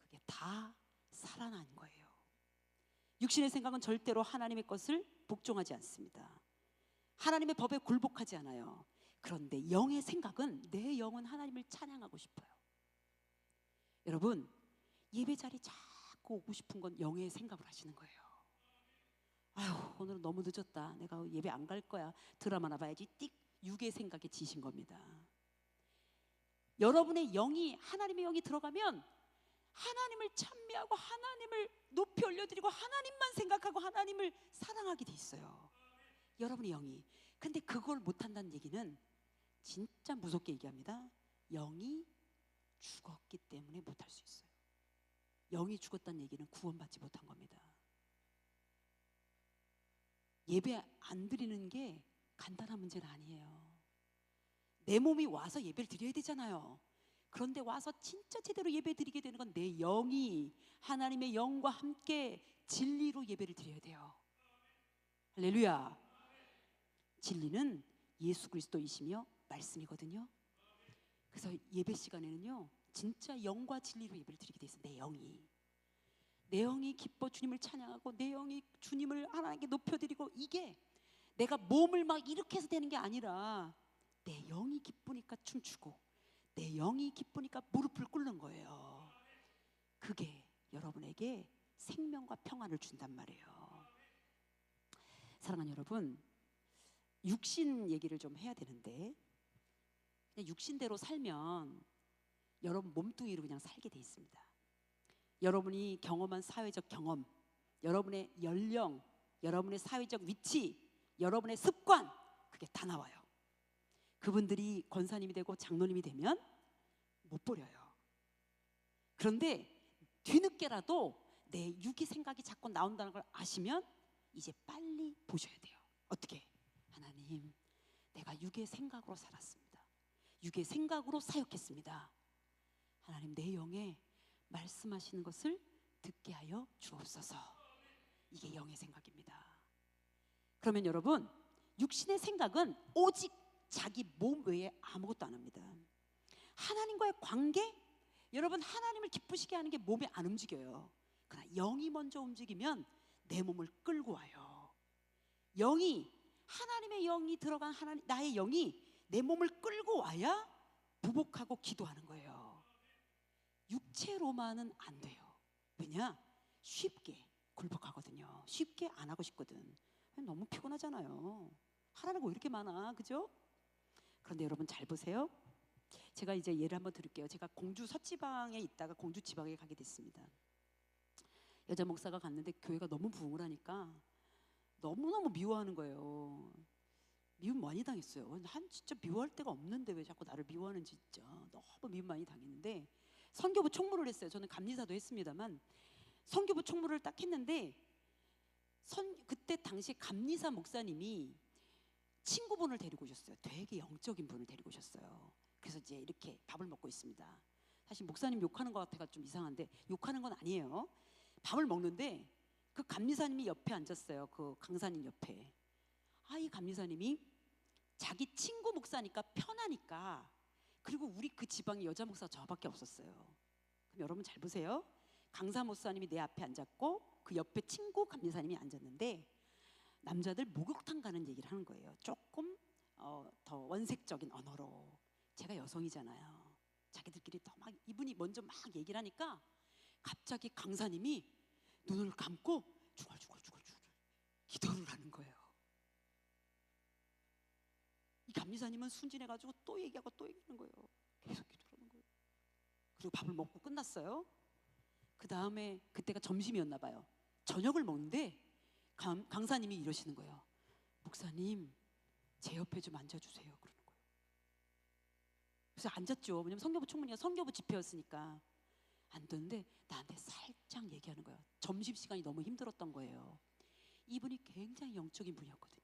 그게 다 살아난 거예요. 육신의 생각은 절대로 하나님의 것을 복종하지 않습니다. 하나님의 법에 굴복하지 않아요. 그런데 영의 생각은 내 영은 하나님을 찬양하고 싶어요. 여러분 예배 자리 자꾸 오고 싶은 건 영의 생각을 하시는 거예요. 아휴 오늘은 너무 늦었다. 내가 예배 안 갈 거야. 드라마나 봐야지. 띡 육의 생각에 지신 겁니다. 여러분의 영이 하나님의 영이 들어가면 하나님을 찬미하고 하나님을 높이 올려드리고 하나님만 생각하고 하나님을 사랑하게 돼 있어요. 여러분의 영이. 근데 그걸 못한다는 얘기는 진짜 무섭게 얘기합니다. 영이 죽었기 때문에 못할 수 있어요. 영이 죽었다는 얘기는 구원받지 못한 겁니다. 예배 안 드리는 게 간단한 문제는 아니에요. 내 몸이 와서 예배를 드려야 되잖아요. 그런데 와서 진짜 제대로 예배 드리게 되는 건 내 영이 하나님의 영과 함께 진리로 예배를 드려야 돼요. 할렐루야. 진리는 예수 그리스도이시며 말씀이거든요. 그래서 예배 시간에는요 진짜 영과 진리로 예배를 드리게 돼 있어요. 내 영이 기뻐 주님을 찬양하고 내 영이 주님을 하나님께 높여드리고 이게 내가 몸을 막 이렇게 해서 되는 게 아니라 내 영이 기쁘니까 춤추고 내 영이 기쁘니까 무릎을 꿇는 거예요. 그게 여러분에게 생명과 평안을 준단 말이에요. 사랑하는 여러분 육신 얘기를 좀 해야 되는데 그냥 육신대로 살면 여러분 몸뚱이로 그냥 살게 돼 있습니다. 여러분이 경험한 사회적 경험, 여러분의 연령, 여러분의 사회적 위치, 여러분의 습관 그게 다 나와요. 그분들이 권사님이 되고 장로님이 되면 못 버려요. 그런데 뒤늦게라도 내 육의 생각이 자꾸 나온다는 걸 아시면 이제 빨리 보셔야 돼요. 어떻게? 하나님 내가 육의 생각으로 살았습니다. 육의 생각으로 사역했습니다. 하나님 내 영에 말씀하시는 것을 듣게 하여 주옵소서. 이게 영의 생각입니다. 그러면 여러분 육신의 생각은 오직 자기 몸 외에 아무것도 안 합니다. 하나님과의 관계, 여러분 하나님을 기쁘시게 하는 게 몸에 안 움직여요. 그러나 영이 먼저 움직이면 내 몸을 끌고 와요. 하나님의 영이 들어간 나의 영이 내 몸을 끌고 와야 부복하고 기도하는 거예요. 육체로만은 안 돼요. 왜냐? 쉽게 굴복하거든요. 쉽게 안 하고 싶거든. 너무 피곤하잖아요. 하라는 거 왜 이렇게 많아, 그죠? 그런데 여러분 잘 보세요. 제가 이제 예를 한번 드릴게요. 제가 공주 서지방에 있다가 공주 지방에 가게 됐습니다. 여자 목사가 갔는데 교회가 너무 부흥을 하니까 너무너무 미워하는 거예요. 미움 많이 당했어요. 진짜 미워할 데가 없는데 왜 자꾸 나를 미워하는지 진짜 너무 미움 많이 당했는데 선교부 총무를 했어요. 저는 감리사도 했습니다만 선교부 총무를 딱 했는데 그때 당시 감리사 목사님이 친구분을 데리고 오셨어요. 되게 영적인 분을 데리고 오셨어요. 그래서 이제 이렇게 밥을 먹고 있습니다. 사실 목사님 욕하는 것 같아가 좀 이상한데 욕하는 건 아니에요. 밥을 먹는데 그 감리사님이 옆에 앉았어요. 그 강사님 옆에. 이 감리사님이 자기 친구 목사니까 편하니까, 그리고 우리 그 지방에 여자 목사가 저밖에 없었어요. 그럼 여러분 잘 보세요. 강사 목사님이 내 앞에 앉았고 그 옆에 친구 감리사님이 앉았는데 남자들 목욕탕 가는 얘기를 하는 거예요. 조금 더 원색적인 언어로. 제가 여성이잖아요. 자기들끼리 더 막 이분이 먼저 막 얘기를 하니까 갑자기 강사님이 눈을 감고 중얼중얼 기도를 하는 거예요. 이 감리사님은 순진해가지고 또 얘기하고 또 얘기하는 거예요. 계속 기도하는 거예요. 그리고 밥을 먹고 끝났어요. 그 다음에 그때가 점심이었나 봐요. 저녁을 먹는데 강사님이 이러시는 거예요. 목사님, 제 옆에 좀 앉아주세요. 그러는 거예요. 그래서 앉았죠. 왜냐면 성교부 총무니까 성교부 집회였으니까 앉았는데 나한테 살짝 얘기하는 거예요. 점심시간이 너무 힘들었던 거예요. 이분이 굉장히 영적인 분이었거든요.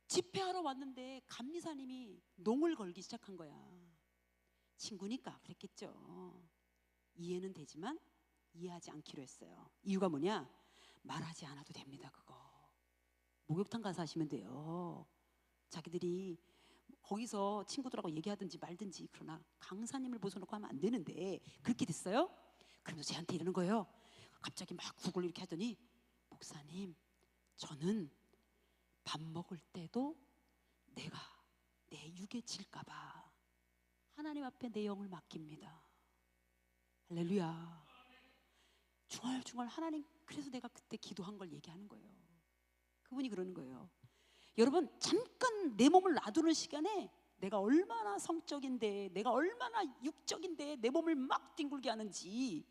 집회하러 왔는데 감리사님이 농을 걸기 시작한 거야. 친구니까 그랬겠죠. 이해는 되지만 이해하지 않기로 했어요. 이유가 뭐냐? 말하지 않아도 됩니다. 그거 목욕탕 가서 하시면 돼요. 자기들이 거기서 친구들하고 얘기하든지 말든지. 그러나 강사님을 벗어놓고 하면 안 되는데 그렇게 됐어요. 그러면서 쟤한테 이러는 거예요. 갑자기 막 국을 이렇게 하더니 목사님, 저는 밥 먹을 때도 내가 내 육에 질까봐 하나님 앞에 내 영을 맡깁니다. 할렐루야. 중얼중얼 하나님, 그래서 내가 그때 기도한 걸 얘기하는 거예요. 그분이 그러는 거예요. 여러분, 잠깐 내 몸을 놔두는 시간에 내가 얼마나 성적인데, 내가 얼마나 육적인데 내 몸을 막 뒹굴게 하는지.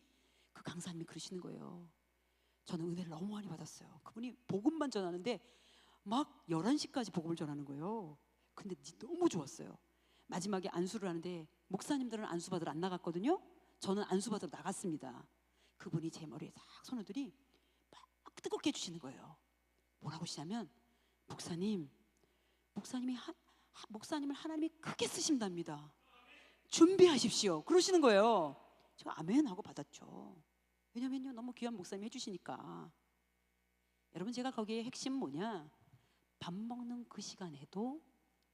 그 강사님이 그러시는 거예요. 저는 은혜를 너무 많이 받았어요. 그분이 복음만 전하는데 막 11시까지 복음을 전하는 거예요. 근데 너무 좋았어요. 마지막에 안수를 하는데 목사님들은 안수 받으러 안 나갔거든요. 저는 안수 받으러 나갔습니다. 그분이 제 머리에 딱 손을 막 뜨겁게 해주시는 거예요. 뭐라고 하시냐면, 목사님을 하나님이 크게 쓰신답니다. 준비하십시오. 그러시는 거예요. 제가 아멘 하고 받았죠. 왜냐면요, 너무 귀한 목사님이 해주시니까. 여러분, 제가 거기에 핵심은 뭐냐? 밥 먹는 그 시간에도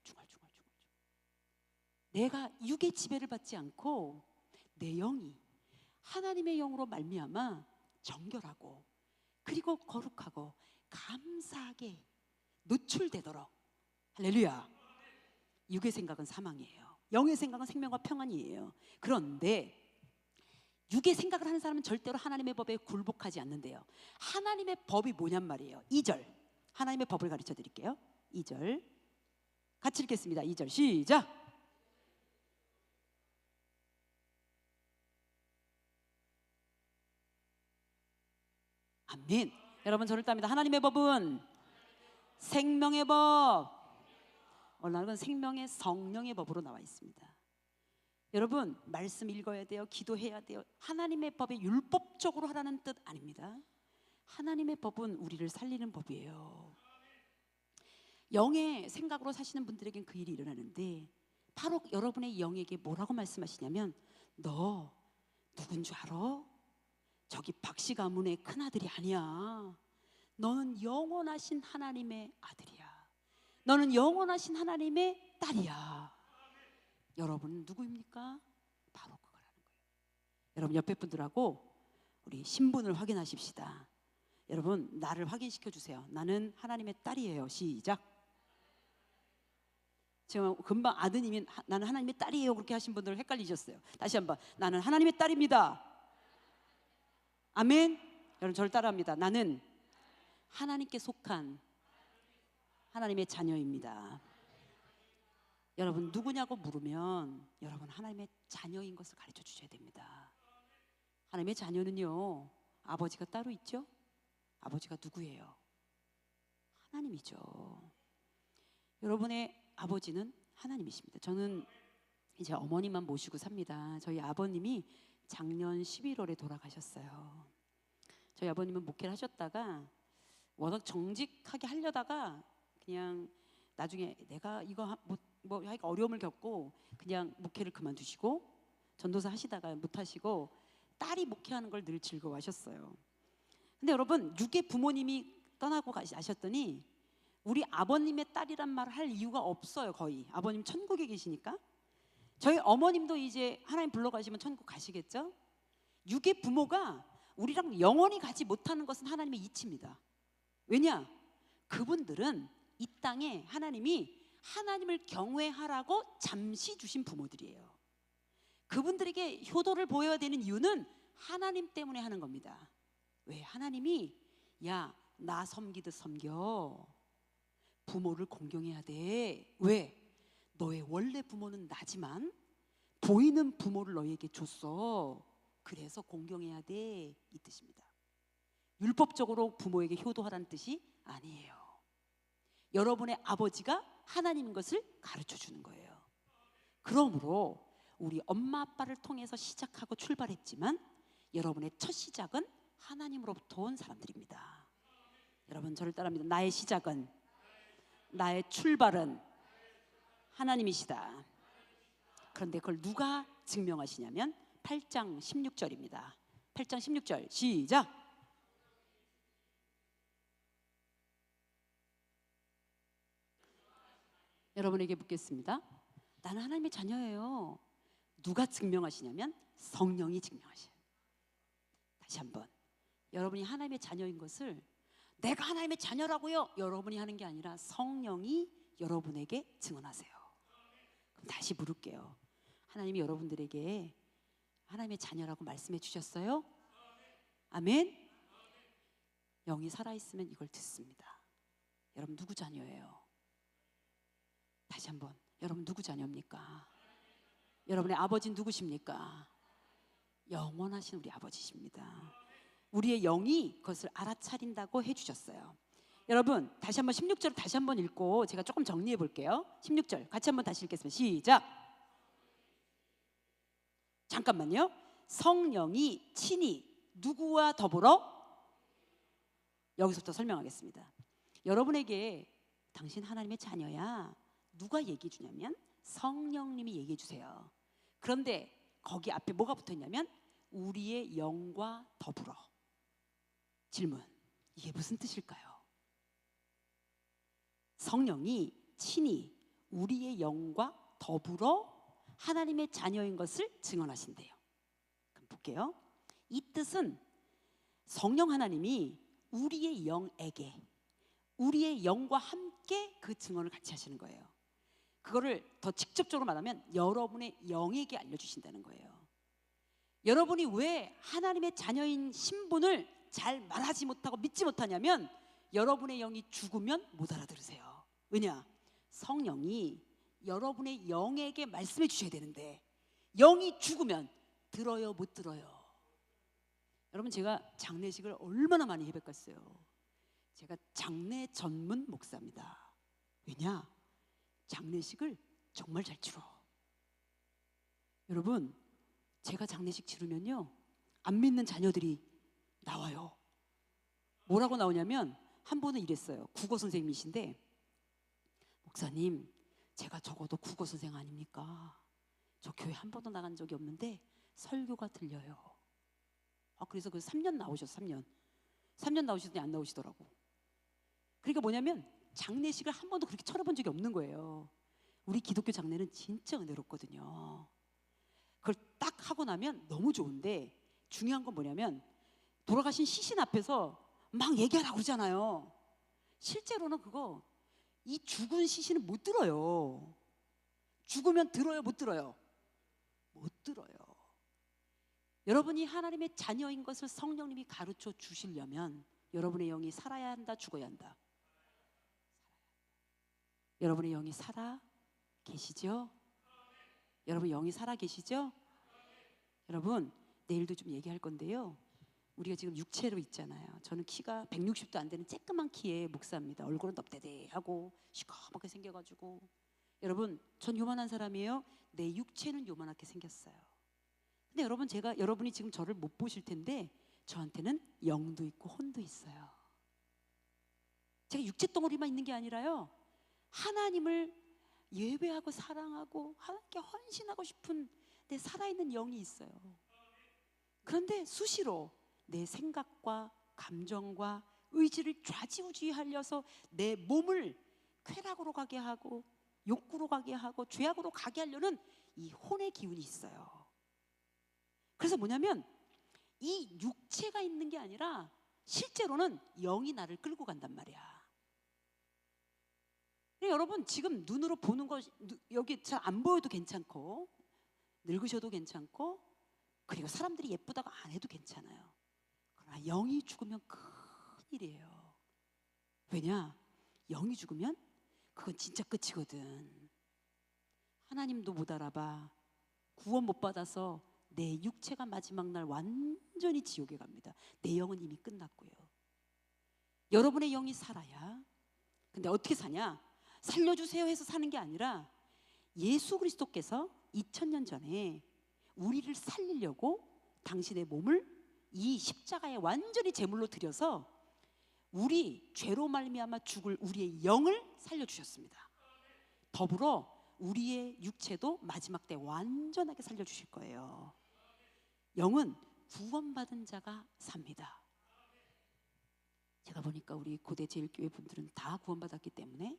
중얼중얼 내가 육의 지배를 받지 않고 내 영이 하나님의 영으로 말미암아 정결하고 그리고 거룩하고 감사하게 노출되도록. 할렐루야. 육의 생각은 사망이에요. 영의 생각은 생명과 평안이에요. 그런데 육의 생각을 하는 사람은 절대로 하나님의 법에 굴복하지 않는데요. 하나님의 법이 뭐냔 말이에요. 2절 하나님의 법을 가르쳐 드릴게요. 2절 같이 읽겠습니다. 2절 시작. 아멘. 여러분, 저를 따릅니다. 하나님의 법은 생명의 법. 오늘 건 생명의 성령의 법으로 나와 있습니다. 여러분, 말씀 읽어야 돼요. 기도해야 돼요. 하나님의 법이 율법적으로 하라는 뜻 아닙니다. 하나님의 법은 우리를 살리는 법이에요. 영의 생각으로 사시는 분들에겐 그 일이 일어나는데, 바로 여러분의 영에게 뭐라고 말씀하시냐면, 너 누군 줄 알아? 저기 박씨 가문의 큰아들이 아니야. 너는 영원하신 하나님의 아들이야. 너는 영원하신 하나님의 딸이야. 여러분은 누구입니까? 바로 그거라는 거예요. 여러분, 옆에 분들하고 우리 신분을 확인하십시다. 여러분, 나를 확인시켜 주세요. 나는 하나님의 딸이에요. 시작. 지금 금방 아드님이 나는 하나님의 딸이에요 그렇게 하신 분들 헷갈리셨어요. 다시 한번, 나는 하나님의 딸입니다. 아멘. 여러분, 저를 따라합니다. 나는 하나님께 속한 하나님의 자녀입니다. 여러분, 누구냐고 물으면 여러분 하나님의 자녀인 것을 가르쳐 주셔야 됩니다. 하나님의 자녀는요, 아버지가 따로 있죠? 아버지가 누구예요? 하나님이죠. 여러분의 아버지는 하나님이십니다. 저는 이제 어머니만 모시고 삽니다. 저희 아버님이 작년 11월에 돌아가셨어요. 저희 아버님은 목회를 하셨다가 워낙 정직하게 하려다가 그냥 나중에 내가 이거 뭐 하여간 어려움을 겪고 그냥 목회를 그만두시고 전도사 하시다가 못하시고 딸이 목회하는 걸 늘 즐거워하셨어요. 근데 여러분 육의 부모님이 떠나고 가셨더니 우리 아버님의 딸이란 말을 할 이유가 없어요. 거의 아버님 천국에 계시니까. 저희 어머님도 이제 하나님 불러가시면 천국 가시겠죠. 육의 부모가 우리랑 영원히 가지 못하는 것은 하나님의 이치입니다. 왜냐? 그분들은 이 땅에 하나님이 하나님을 경외하라고 잠시 주신 부모들이에요. 그분들에게 효도를 보여야 되는 이유는 하나님 때문에 하는 겁니다. 왜? 하나님이 야, 나 섬기듯 섬겨. 부모를 공경해야 돼. 왜? 너의 원래 부모는 나지만 보이는 부모를 너에게 줬어. 그래서 공경해야 돼. 이 뜻입니다. 율법적으로 부모에게 효도하라는 뜻이 아니에요. 여러분의 아버지가 하나님인 것을 가르쳐 주는 거예요. 그러므로 우리 엄마 아빠를 통해서 시작하고 출발했지만 여러분의 첫 시작은 하나님으로부터 온 사람들입니다. 여러분 저를 따라합니다. 나의 시작은, 나의 출발은 하나님이시다. 그런데 그걸 누가 증명하시냐면 8장 16절입니다. 8장 16절 시작. 여러분에게 묻겠습니다. 나는 하나님의 자녀예요. 누가 증명하시냐면 성령이 증명하셔요. 다시 한번, 여러분이 하나님의 자녀인 것을 내가 하나님의 자녀라고요, 여러분이 하는 게 아니라 성령이 여러분에게 증언하세요. 그럼 다시 물을게요. 하나님이 여러분들에게 하나님의 자녀라고 말씀해 주셨어요? 아멘? 영이 살아있으면 이걸 듣습니다. 여러분 누구 자녀예요? 다시 한번, 여러분 누구 자녀입니까? 여러분의 아버지는 누구십니까? 영원하신 우리 아버지십니다. 우리의 영이 그것을 알아차린다고 해주셨어요. 여러분 다시 한번 16절 다시 한번 읽고 제가 조금 정리해 볼게요. 16절 같이 한번 다시 읽겠습니다. 시작. 잠깐만요. 성령이 친히 누구와 더불어? 여기서부터 설명하겠습니다. 여러분에게 당신 하나님의 자녀야 누가 얘기해 주냐면 성령님이 얘기해 주세요. 그런데 거기 앞에 뭐가 붙어 있냐면 우리의 영과 더불어. 질문, 이게 무슨 뜻일까요? 성령이 친히 우리의 영과 더불어 하나님의 자녀인 것을 증언하신대요. 그럼 볼게요. 이 뜻은 성령 하나님이 우리의 영에게, 우리의 영과 함께 그 증언을 같이 하시는 거예요. 그거를 더 직접적으로 말하면 여러분의 영에게 알려주신다는 거예요. 여러분이 왜 하나님의 자녀인 신분을 잘 말하지 못하고 믿지 못하냐면 여러분의 영이 죽으면 못 알아들으세요. 왜냐? 성령이 여러분의 영에게 말씀해 주셔야 되는데 영이 죽으면 들어요 못 들어요? 여러분 제가 장례식을 얼마나 많이 해봤겠어요. 제가 장례 전문 목사입니다. 왜냐? 장례식을 정말 잘 치러. 여러분 제가 장례식 치르면요 안 믿는 자녀들이 나와요. 뭐라고 나오냐면 한 분은 이랬어요. 국어 선생님이신데 목사님 제가 적어도 국어 선생 아닙니까? 저 교회 한 번도 나간 적이 없는데 설교가 들려요. 그래서 그 3년 나오셨어. 3년 나오시더니 안 나오시더라고. 그러니까 뭐냐면 장례식을 한 번도 그렇게 쳐다본 적이 없는 거예요. 우리 기독교 장례는 진짜 은혜롭거든요. 그걸 딱 하고 나면 너무 좋은데 중요한 건 뭐냐면 돌아가신 시신 앞에서 막 얘기하라고 그러잖아요. 실제로는 그거 이 죽은 시신은 못 들어요. 죽으면 들어요 못 들어요? 못 들어요. 여러분이 하나님의 자녀인 것을 성령님이 가르쳐 주시려면 여러분의 영이 살아야 한다 죽어야 한다? 여러분의 영이 살아 계시죠? 여러분 영이 살아 계시죠? 여러분 내일도 좀 얘기할 건데요. 우리가 지금 육체로 있잖아요. 저는 키가 160도 안 되는 쬐끄만 키의 목사입니다. 얼굴은 넙대대하고 시커멓게 생겨가지고 여러분 전 요만한 사람이에요. 내 육체는 요만하게 생겼어요. 근데 여러분 제가 여러분이 지금 저를 못 보실 텐데 저한테는 영도 있고 혼도 있어요. 제가 육체 덩어리만 있는 게 아니라요. 하나님을 예배하고 사랑하고 하나님께 헌신하고 싶은 내 살아있는 영이 있어요. 그런데 수시로 내 생각과 감정과 의지를 좌지우지하려서 내 몸을 쾌락으로 가게 하고 욕구로 가게 하고 죄악으로 가게 하려는 이 혼의 기운이 있어요. 그래서 뭐냐면 이 육체가 있는 게 아니라 실제로는 영이 나를 끌고 간단 말이야. 여러분 지금 눈으로 보는 것 여기 잘 안 보여도 괜찮고 늙으셔도 괜찮고 그리고 사람들이 예쁘다고 안 해도 괜찮아요. 그러나 영이 죽으면 큰일이에요. 왜냐? 영이 죽으면 그건 진짜 끝이거든. 하나님도 못 알아봐. 구원 못 받아서 내 육체가 마지막 날 완전히 지옥에 갑니다. 내 영은 이미 끝났고요. 여러분의 영이 살아야. 근데 어떻게 사냐? 살려주세요 해서 사는 게 아니라 예수 그리스도께서 2000년 전에 우리를 살리려고 당신의 몸을 이 십자가에 완전히 제물로 드려서 우리 죄로 말미암아 죽을 우리의 영을 살려주셨습니다. 더불어 우리의 육체도 마지막 때 완전하게 살려주실 거예요. 영은 구원받은 자가 삽니다. 제가 보니까 우리 고대 제일교회 분들은 다 구원받았기 때문에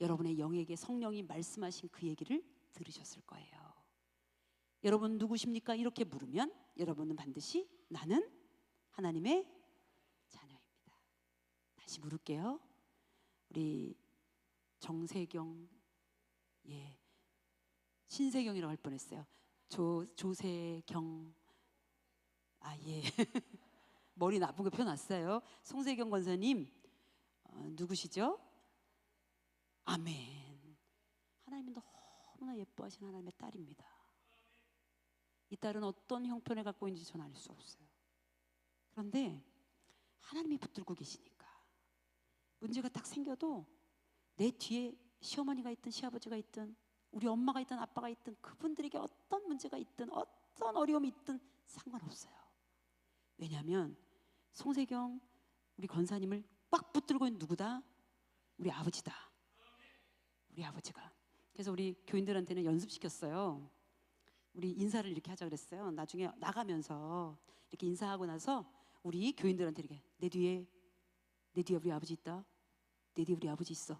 여러분의 영에게 성령이 말씀하신 그 얘기를 들으셨을 거예요. 여러분 누구십니까? 이렇게 물으면 여러분은 반드시 나는 하나님의 자녀입니다. 다시 물을게요. 우리 정세경, 신세경이라고 할 뻔했어요. 조세경, 머리 나쁘게 펴놨어요. 송세경 권사님 누구시죠? 아멘. 하나님은 너무나 예뻐하시는 하나님의 딸입니다. 이 딸은 어떤 형편을 갖고 있는지 저는 알 수 없어요. 그런데 하나님이 붙들고 계시니까 문제가 딱 생겨도 내 뒤에 시어머니가 있든 시아버지가 있든 우리 엄마가 있든 아빠가 있든 그분들에게 어떤 문제가 있든 어떤 어려움이 있든 상관없어요. 왜냐하면 송세경 우리 권사님을 꽉 붙들고 있는 누구다? 우리 아버지다. 우리 아버지가. 그래서 우리 교인들한테는 연습시켰어요. 우리 인사를 이렇게 하자 그랬어요. 나중에 나가면서 이렇게 인사하고 나서 우리 교인들한테 이렇게 내 뒤에 우리 아버지 있다. 내 뒤에 우리 아버지 있어.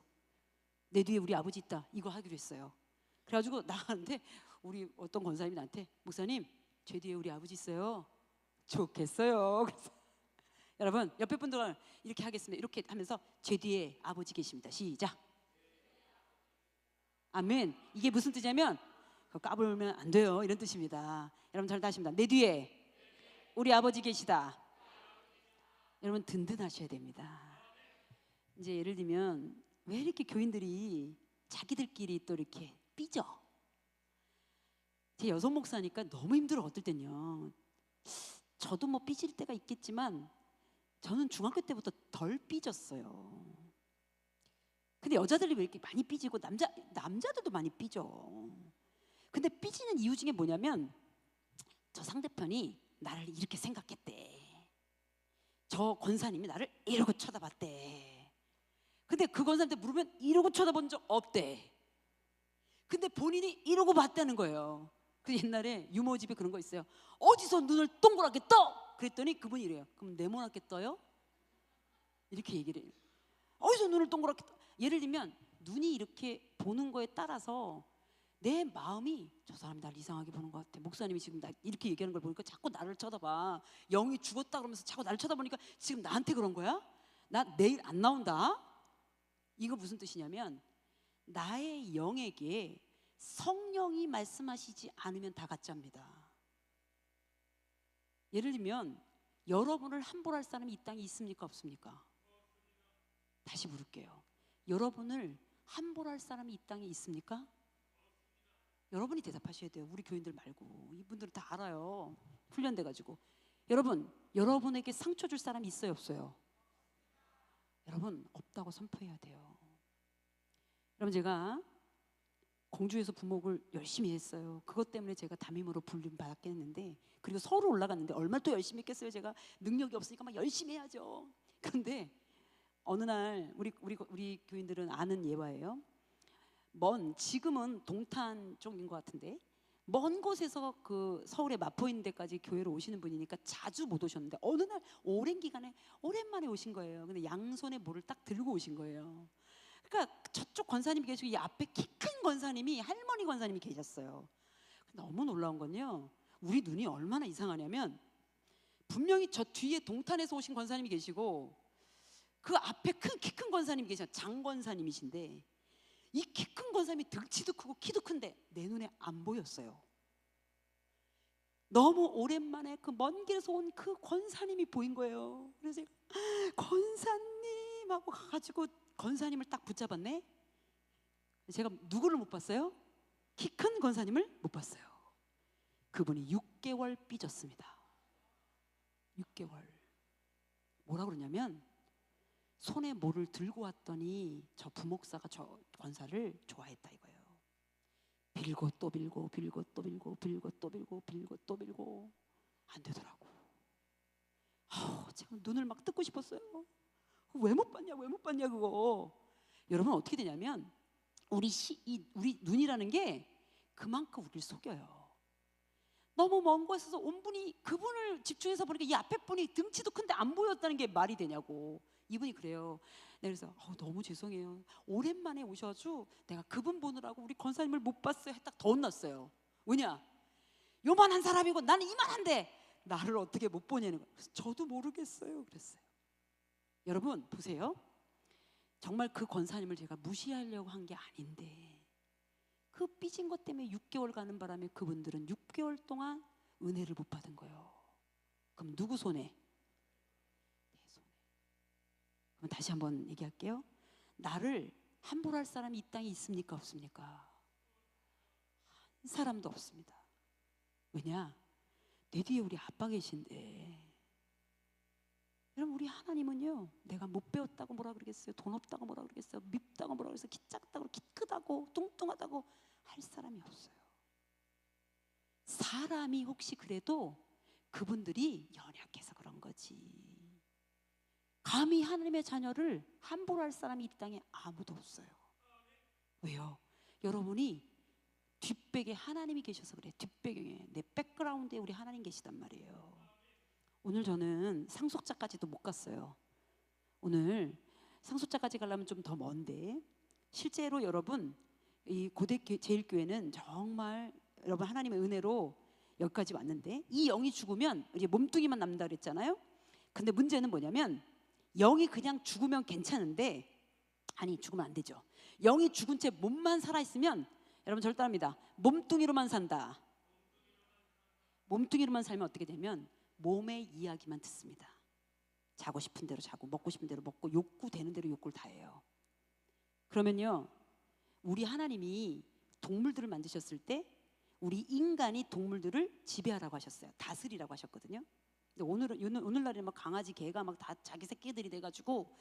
내 뒤에 우리 아버지 있다. 이거 하기로 했어요. 그래가지고 나가는데 우리 어떤 권사님이 나한테 목사님 제 뒤에 우리 아버지 있어요. 좋겠어요. 그래서 여러분 옆에 분들은 이렇게 하겠습니다. 이렇게 하면서 제 뒤에 아버지 계십니다. 시작. 아멘. 이게 무슨 뜻이냐면 까불면 안 돼요 이런 뜻입니다. 여러분 잘 다십니다. 내 뒤에 우리 아버지 계시다. 여러분 든든하셔야 됩니다. 이제 예를 들면 왜 이렇게 교인들이 자기들끼리 또 이렇게 삐져? 제 여성 목사니까 너무 힘들어. 어떨 땐요 저도 뭐 삐질 때가 있겠지만 저는 중학교 때부터 덜 삐졌어요. 근데 여자들이 왜 이렇게 많이 삐지고 남자들도 많이 삐져. 근데 삐지는 이유 중에 뭐냐면 저 상대편이 나를 이렇게 생각했대. 저 권사님이 나를 이러고 쳐다봤대. 근데 그 권사님한테 물으면 이러고 쳐다본 적 없대. 근데 본인이 이러고 봤다는 거예요. 그 옛날에 유머집에 그런 거 있어요. 어디서 눈을 동그랗게 떠? 그랬더니 그분이 이래요. 그럼 네모나게 떠요? 이렇게 얘기를 해요. 어디서 눈을 동그랗게 떠? 예를 들면 눈이 이렇게 보는 거에 따라서 내 마음이 저 사람이 날 이상하게 보는 것 같아. 목사님이 지금 나 이렇게 얘기하는 걸 보니까 자꾸 나를 쳐다봐. 영이 죽었다 그러면서 자꾸 나를 쳐다보니까 지금 나한테 그런 거야? 나 내일 안 나온다? 이거 무슨 뜻이냐면 나의 영에게 성령이 말씀하시지 않으면 다 가짜입니다. 예를 들면 여러분을 함부로할 사람이 이 땅에 있습니까 없습니까? 다시 물을게요. 여러분을 함부로할 사람이 이 땅에 있습니까? 여러분이 대답하셔야 돼요. 우리 교인들 말고. 이분들은 다 알아요. 훈련돼가지고. 여러분, 여러분에게 상처 줄 사람이 있어요 없어요? 여러분 없다고 선포해야 돼요. 여러분 제가 공주에서 부목을 열심히 했어요. 그것 때문에 제가 담임으로 불림 받았겠는데, 그리고 서울 올라갔는데 얼마나 또 열심히 했겠어요. 제가 능력이 없으니까 막 열심히 해야죠. 그런데 어느 날 우리 교인들은 아는 예화예요. 지금은 동탄 쪽인 것 같은데 먼 곳에서 그 서울의 마포 있는 데까지 교회로 오시는 분이니까 자주 못 오셨는데 어느 날 오랜 기간에 오랜만에 오신 거예요. 근데 양손에 뭐를 딱 들고 오신 거예요. 그러니까 저쪽 권사님이 계시고 이 앞에 키 큰 권사님이 할머니 권사님이 계셨어요. 너무 놀라운 건요, 우리 눈이 얼마나 이상하냐면 분명히 저 뒤에 동탄에서 오신 권사님이 계시고 그 앞에 키 큰 권사님이 계셔. 장 권사님이신데 이 키 큰 권사님이 등치도 크고 키도 큰데 내 눈에 안 보였어요. 너무 오랜만에 그 먼 길에서 온 그 권사님이 보인 거예요. 그래서 제가 권사님 하고 가가지고 권사님을 딱 붙잡았네. 제가 누구를 못 봤어요? 키 큰 권사님을 못 봤어요. 그분이 6개월 삐졌습니다. 6개월. 뭐라 그러냐면 손에 뭐를 들고 왔더니 저 부목사가 저 권사를 좋아했다 이거예요. 빌고 또 빌고 빌고 또 빌고 빌고 또 빌고 빌고 또 빌고 안 되더라고. 제가 눈을 막 뜯고 싶었어요. 왜 못 봤냐 왜 못 봤냐 그거. 여러분 어떻게 되냐면 우리 눈이라는 게 그만큼 우리를 속여요. 너무 먼 곳에서 온 분이 그분을 집중해서 보니까 이 앞에 분이 등치도 큰데 안 보였다는 게 말이 되냐고. 이분이 그래요. 그래서 너무 죄송해요. 오랜만에 오셔가지고 내가 그분 보느라고 우리 권사님을 못 봤어요. 딱 더 혼났어요. 왜냐? 요만한 사람이고 나는 이만한데 나를 어떻게 못 보냐는 거예요. 그래서 저도 모르겠어요. 그랬어요. 여러분 보세요. 정말 그 권사님을 제가 무시하려고 한 게 아닌데 그 삐진 것 때문에 6개월 가는 바람에 그분들은 6개월 동안 은혜를 못 받은 거예요. 그럼 누구 손에? 내 손에. 그럼 다시 한번 얘기할게요. 나를 함부로 할 사람이 이 땅에 있습니까 없습니까? 한 사람도 없습니다. 왜냐? 내 뒤에 우리 아빠 계신데. 여러분 우리 하나님은요, 내가 못 배웠다고 뭐라 그러겠어요? 돈 없다고 뭐라 그러겠어요? 밉다고 뭐라 그러겠어요? 키 작다고 키 크다고 뚱뚱하다고 할 사람이 없어요. 사람이 혹시 그래도 그분들이 연약해서 그런 거지. 감히 하나님의 자녀를 함부로 할 사람이 이 땅에 아무도 없어요. 왜요? 여러분이 뒷배에 하나님이 계셔서 그래. 뒷배경에 내 백그라운드에 우리 하나님 계시단 말이에요. 오늘 저는 상속자까지도 못 갔어요. 오늘 상속자까지 가려면 좀 더 먼데 실제로 여러분 이 고대 제일교회는 정말 여러분 하나님의 은혜로 여기까지 왔는데 이 영이 죽으면 이제 몸뚱이만 남는다 그랬잖아요. 근데 문제는 뭐냐면 영이 그냥 죽으면 괜찮은데 아니 죽으면 안 되죠. 영이 죽은 채 몸만 살아있으면 여러분 저를 따릅니다. 몸뚱이로만 산다. 몸뚱이로만 살면 어떻게 되면 몸의 이야기만 듣습니다. 자고 싶은 대로 자고 먹고 싶은 대로 먹고 욕구 되는 대로 욕구를 다 해요. 그러면요 우리 하나님이 동물들을 만드셨을 때 우리 인간이 동물들을 지배하라고 하셨어요. 다스리라고 하셨거든요. 근데 오늘날에 막 강아지 개가 막 다 자기 새끼들이 돼가지고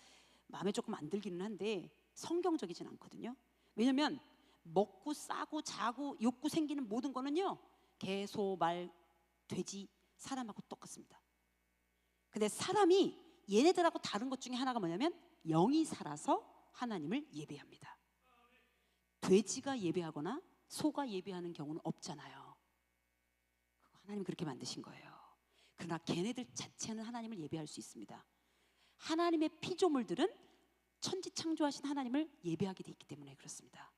마음에 조금 안 들기는 한데 성경적이진 않거든요. 왜냐면 먹고 싸고 자고 욕구 생기는 모든 거는요 개, 소, 말, 돼지 사람하고 똑같습니다. 근데 사람이 얘네들하고 다른 것 중에 하나가 뭐냐면 영이 살아서 하나님을 예배합니다. 돼지가 예배하거나 소가 예배하는 경우는 없잖아요. 하나님이 그렇게 만드신 거예요. 그러나 걔네들 자체는 하나님을 예배할 수 있습니다. 하나님의 피조물들은 천지창조하신 하나님을 예배하게 돼 있기 때문에 그렇습니다.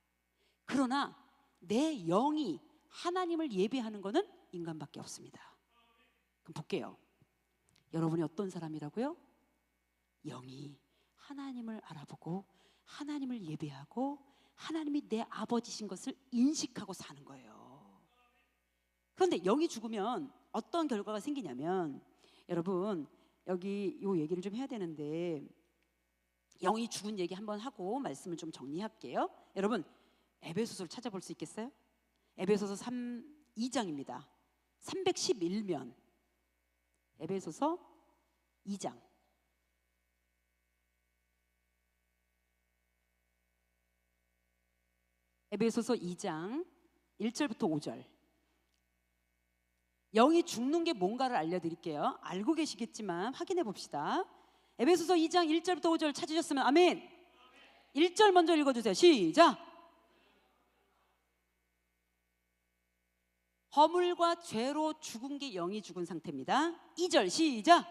그러나 내 영이 하나님을 예배하는 것은 인간밖에 없습니다. 그럼 볼게요. 여러분이 어떤 사람이라고요? 영이 하나님을 알아보고 하나님을 예배하고 하나님이 내 아버지신 것을 인식하고 사는 거예요. 그런데 영이 죽으면 어떤 결과가 생기냐면 여러분 여기 이 얘기를 좀 해야 되는데 영이 죽은 얘기 한번 하고 말씀을 좀 정리할게요. 여러분 에베소서를 찾아볼 수 있겠어요? 에베소서 2장입니다. 311면 에베소서 2장 에베소서 2장 1절부터 5절. 영이 죽는 게 뭔가를 알려드릴게요. 알고 계시겠지만 확인해 봅시다. 에베소서 2장 1절부터 5절 찾으셨으면 아멘. 1절 먼저 읽어주세요. 시작. 허물과 죄로 죽은 게 영이 죽은 상태입니다. 2절 시작.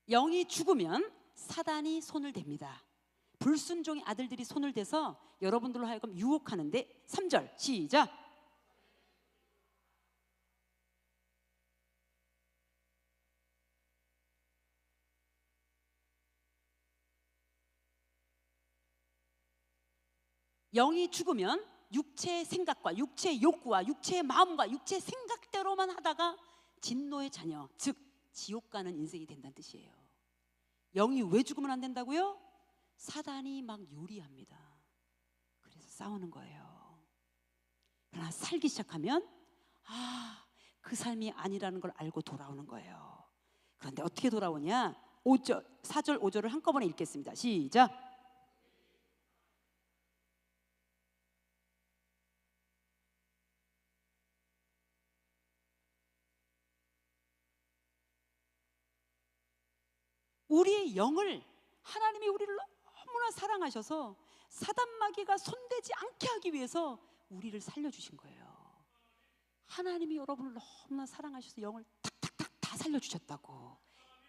영이 죽으면 사단이 손을 댑니다. 불순종의 아들들이 손을 대서 여러분들로 하여금 유혹하는데 3절 시작. 영이 죽으면 육체의 생각과 육체의 욕구와 육체의 마음과 육체의 생각대로만 하다가 진노의 자녀, 즉 지옥 가는 인생이 된다는 뜻이에요. 영이 왜 죽으면 안 된다고요? 사단이 막 요리합니다. 그래서 싸우는 거예요. 그러나 살기 시작하면 그 삶이 아니라는 걸 알고 돌아오는 거예요. 그런데 어떻게 돌아오냐? 5절, 4절, 5절을 한꺼번에 읽겠습니다. 시작. 우리의 영을, 하나님이 우리를 너무나 사랑하셔서 사단마귀가 손대지 않게 하기 위해서 우리를 살려주신 거예요. 하나님이 여러분을 너무나 사랑하셔서 영을 탁탁탁 다 살려주셨다고.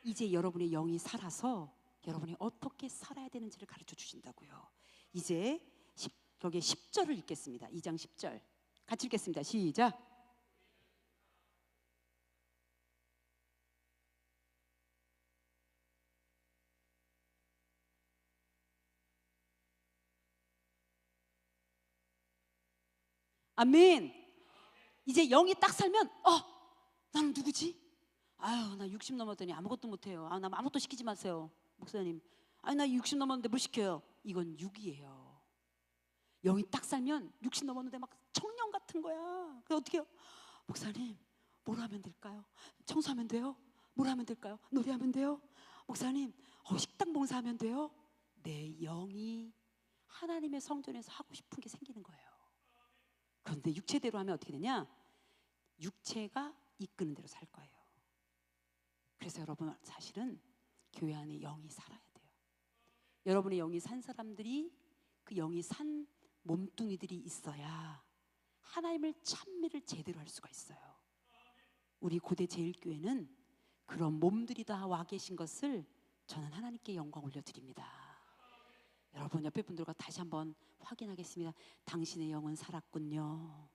이제 여러분의 영이 살아서 여러분이 어떻게 살아야 되는지를 가르쳐 주신다고요. 이제 여기 10절을 읽겠습니다. 2장 10절 같이 읽겠습니다. 시작. 아멘. 이제 영이 딱 살면 나는 누구지? 아유, 나 60 넘었더니 아무것도 못해요. 나 아무것도 시키지 마세요, 목사님. 아니, 나 60 넘었는데 뭘 시켜요? 이건 육이에요. 영이 딱 살면 60 넘었는데 막 청년 같은 거야. 그래서 어떻게 해요? 목사님, 뭘 하면 될까요? 청소하면 돼요? 뭘 하면 될까요? 노래하면 돼요? 목사님, 식당 봉사하면 돼요? 내 영이 하나님의 성전에서 하고 싶은 게 생기는 거예요. 그런데 육체대로 하면 어떻게 되냐? 육체가 이끄는 대로 살 거예요. 그래서 여러분, 사실은 교회 안에 영이 살아야 돼요. 여러분의 영이 산 사람들이, 그 영이 산 몸뚱이들이 있어야 하나님을 찬미를 제대로 할 수가 있어요. 우리 고대 제일교회는 그런 몸들이 다 와 계신 것을 저는 하나님께 영광 올려드립니다. 여러분, 옆에 분들과 다시 한번 확인하겠습니다. 당신의 영은 살았군요.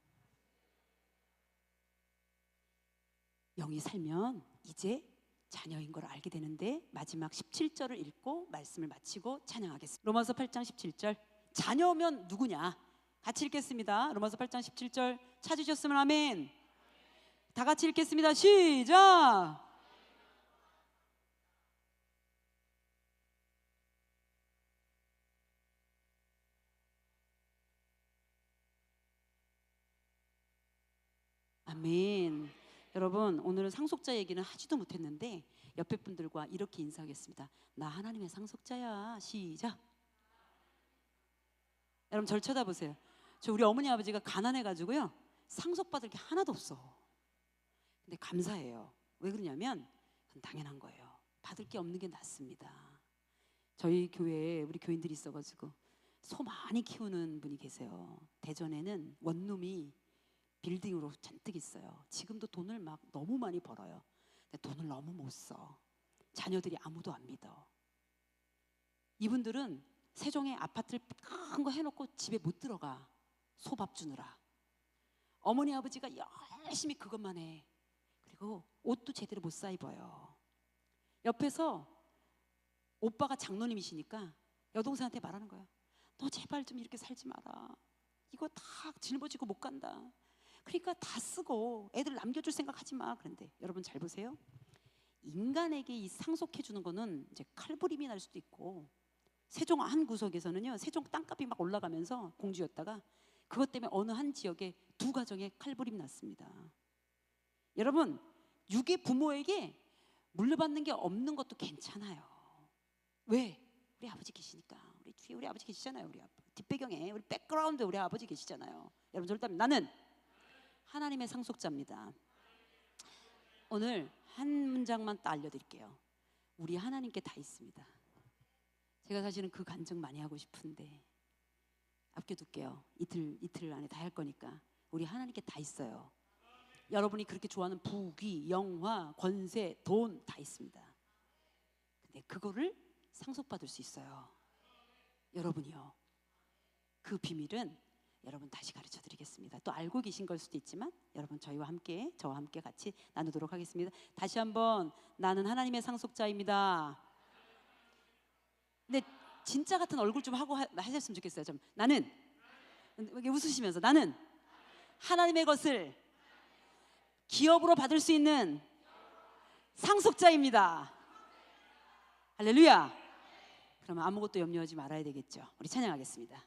영이 살면 이제 자녀인 걸 알게 되는데, 마지막 17절을 읽고 말씀을 마치고 찬양하겠습니다. 로마서 8장 17절. 자녀면 누구냐? 같이 읽겠습니다. 로마서 8장 17절 찾으셨으면 아멘. 다 같이 읽겠습니다. 시작. 아멘. 여러분, 오늘은 상속자 얘기는 하지도 못했는데 옆에 분들과 이렇게 인사하겠습니다. 나 하나님의 상속자야. 시작. 여러분, 절 쳐다보세요. 우리 어머니 아버지가 가난해가지고요, 상속받을 게 하나도 없어. 근데 감사해요. 왜 그러냐면 그건 당연한 거예요. 받을 게 없는 게 낫습니다. 저희 교회에 우리 교인들이 있어가지고 소 많이 키우는 분이 계세요. 대전에는 원룸이 빌딩으로 잔뜩 있어요. 지금도 돈을 막 너무 많이 벌어요. 근데 돈을 너무 못 써. 자녀들이 아무도 안 믿어. 이분들은 세종에 아파트를 큰 거 해놓고 집에 못 들어가. 소밥 주느라. 어머니 아버지가 열심히 그것만 해. 그리고 옷도 제대로 못 사 입어요. 옆에서 오빠가 장로님이시니까 여동생한테 말하는 거야. 너 제발 좀 이렇게 살지 마라. 이거 다 짊어지고 못 간다. 그러니까 다 쓰고 애들 남겨줄 생각하지 마. 그런데 여러분 잘 보세요. 인간에게 이 상속해 주는 거는 이제 칼부림이 날 수도 있고, 세종 한 구석에서는요, 세종 땅값이 막 올라가면서 공주였다가 그것 때문에 어느 한 지역에 두 가정에 칼부림 났습니다. 여러분, 육의 부모에게 물려받는 게 없는 것도 괜찮아요. 왜? 우리 아버지 계시니까. 우리 뒤에 우리 아버지 계시잖아요. 우리 뒷배경에 우리 백그라운드에 우리 아버지 계시잖아요. 여러분, 절대 나는 하나님의 상속자입니다. 오늘 한 문장만 딱 알려드릴게요. 우리 하나님께 다 있습니다. 제가 사실은 그 간증 많이 하고 싶은데 아껴둘게요. 이틀 안에 다 할 거니까. 우리 하나님께 다 있어요. 여러분이 그렇게 좋아하는 부귀, 영화, 권세, 돈 다 있습니다. 근데 그거를 상속받을 수 있어요. 여러분이요. 그 비밀은 여러분 다시 가르쳐 드리겠습니다. 또 알고 계신 걸 수도 있지만 여러분 저와 함께 같이 나누도록 하겠습니다. 다시 한번 나는 하나님의 상속자입니다. 근데 진짜 같은 얼굴 좀 하고 하셨으면 좋겠어요. 좀 나는 이렇게 웃으시면서 나는 하나님의 것을 기업으로 받을 수 있는 상속자입니다. 할렐루야. 그러면 아무것도 염려하지 말아야 되겠죠. 우리 찬양하겠습니다.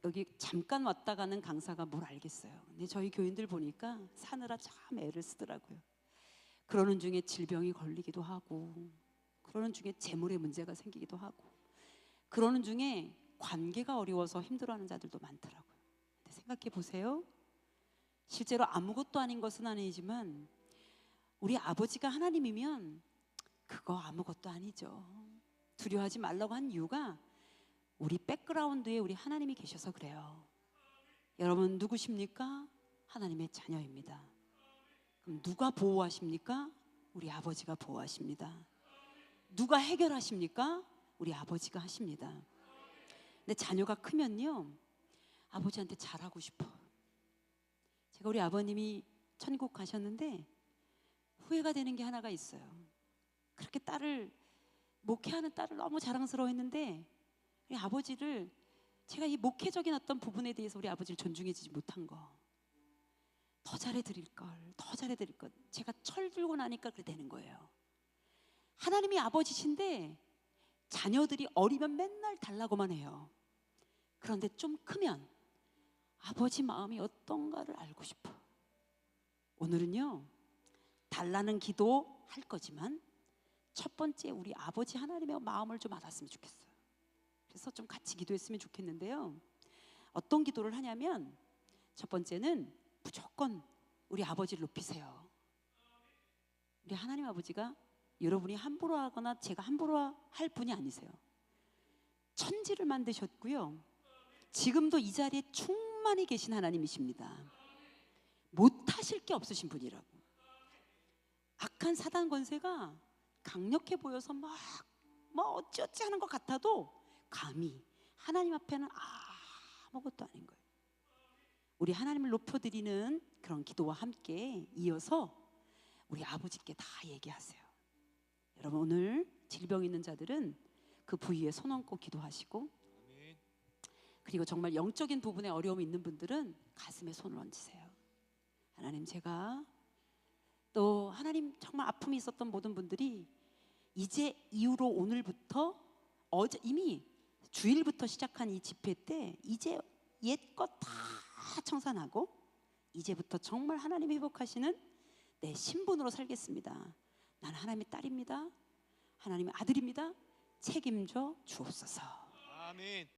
여기 잠깐 왔다 가는 강사가 뭘 알겠어요. 근데 저희 교인들 보니까 사느라 참 애를 쓰더라고요. 그러는 중에 질병이 걸리기도 하고, 그러는 중에 재물의 문제가 생기기도 하고, 그러는 중에 관계가 어려워서 힘들어하는 자들도 많더라고요. 근데 생각해 보세요. 실제로 아무것도 아닌 것은 아니지만 우리 아버지가 하나님이면 그거 아무것도 아니죠. 두려워하지 말라고 한 이유가 우리 백그라운드에 우리 하나님이 계셔서 그래요. 여러분 누구십니까? 하나님의 자녀입니다. 그럼 누가 보호하십니까? 우리 아버지가 보호하십니다. 누가 해결하십니까? 우리 아버지가 하십니다. 근데 자녀가 크면요, 아버지한테 잘하고 싶어. 제가 우리 아버님이 천국 가셨는데 후회가 되는 게 하나가 있어요. 그렇게 목회하는 딸을 너무 자랑스러워했는데 우리 아버지를, 제가 이 목회적인 어떤 부분에 대해서 우리 아버지를 존중해주지 못한 거, 더 잘해드릴 걸, 더 잘해드릴 것, 제가 철 들고 나니까 그래 되는 거예요. 하나님이 아버지신데 자녀들이 어리면 맨날 달라고만 해요. 그런데 좀 크면 아버지 마음이 어떤가를 알고 싶어. 오늘은요, 달라는 기도 할 거지만 첫 번째 우리 아버지 하나님의 마음을 좀 알았으면 좋겠어요. 그래서 좀 같이 기도했으면 좋겠는데요. 어떤 기도를 하냐면 첫 번째는 무조건 우리 아버지를 높이세요. 우리 하나님 아버지가 여러분이 함부로 하거나 제가 함부로 할 분이 아니세요. 천지를 만드셨고요, 지금도 이 자리에 충만히 계신 하나님이십니다. 못하실 게 없으신 분이라고. 악한 사단 권세가 강력해 보여서 막 어찌어찌 하는 것 같아도 감히 하나님 앞에는 아무것도 아닌 거예요. 우리 하나님을 높여드리는 그런 기도와 함께 이어서 우리 아버지께 다 얘기하세요. 여러분 오늘 질병 있는 자들은 그 부위에 손 얹고 기도하시고, 그리고 정말 영적인 부분에 어려움이 있는 분들은 가슴에 손을 얹으세요. 하나님, 제가 또 하나님 정말 아픔이 있었던 모든 분들이 이제 이후로 오늘부터, 어제 이미 주일부터 시작한 이 집회 때 이제 옛것 다 청산하고 이제부터 정말 하나님이 회복하시는 내 신분으로 살겠습니다. 나는 하나님의 딸입니다. 하나님의 아들입니다. 책임져 주옵소서. 아멘.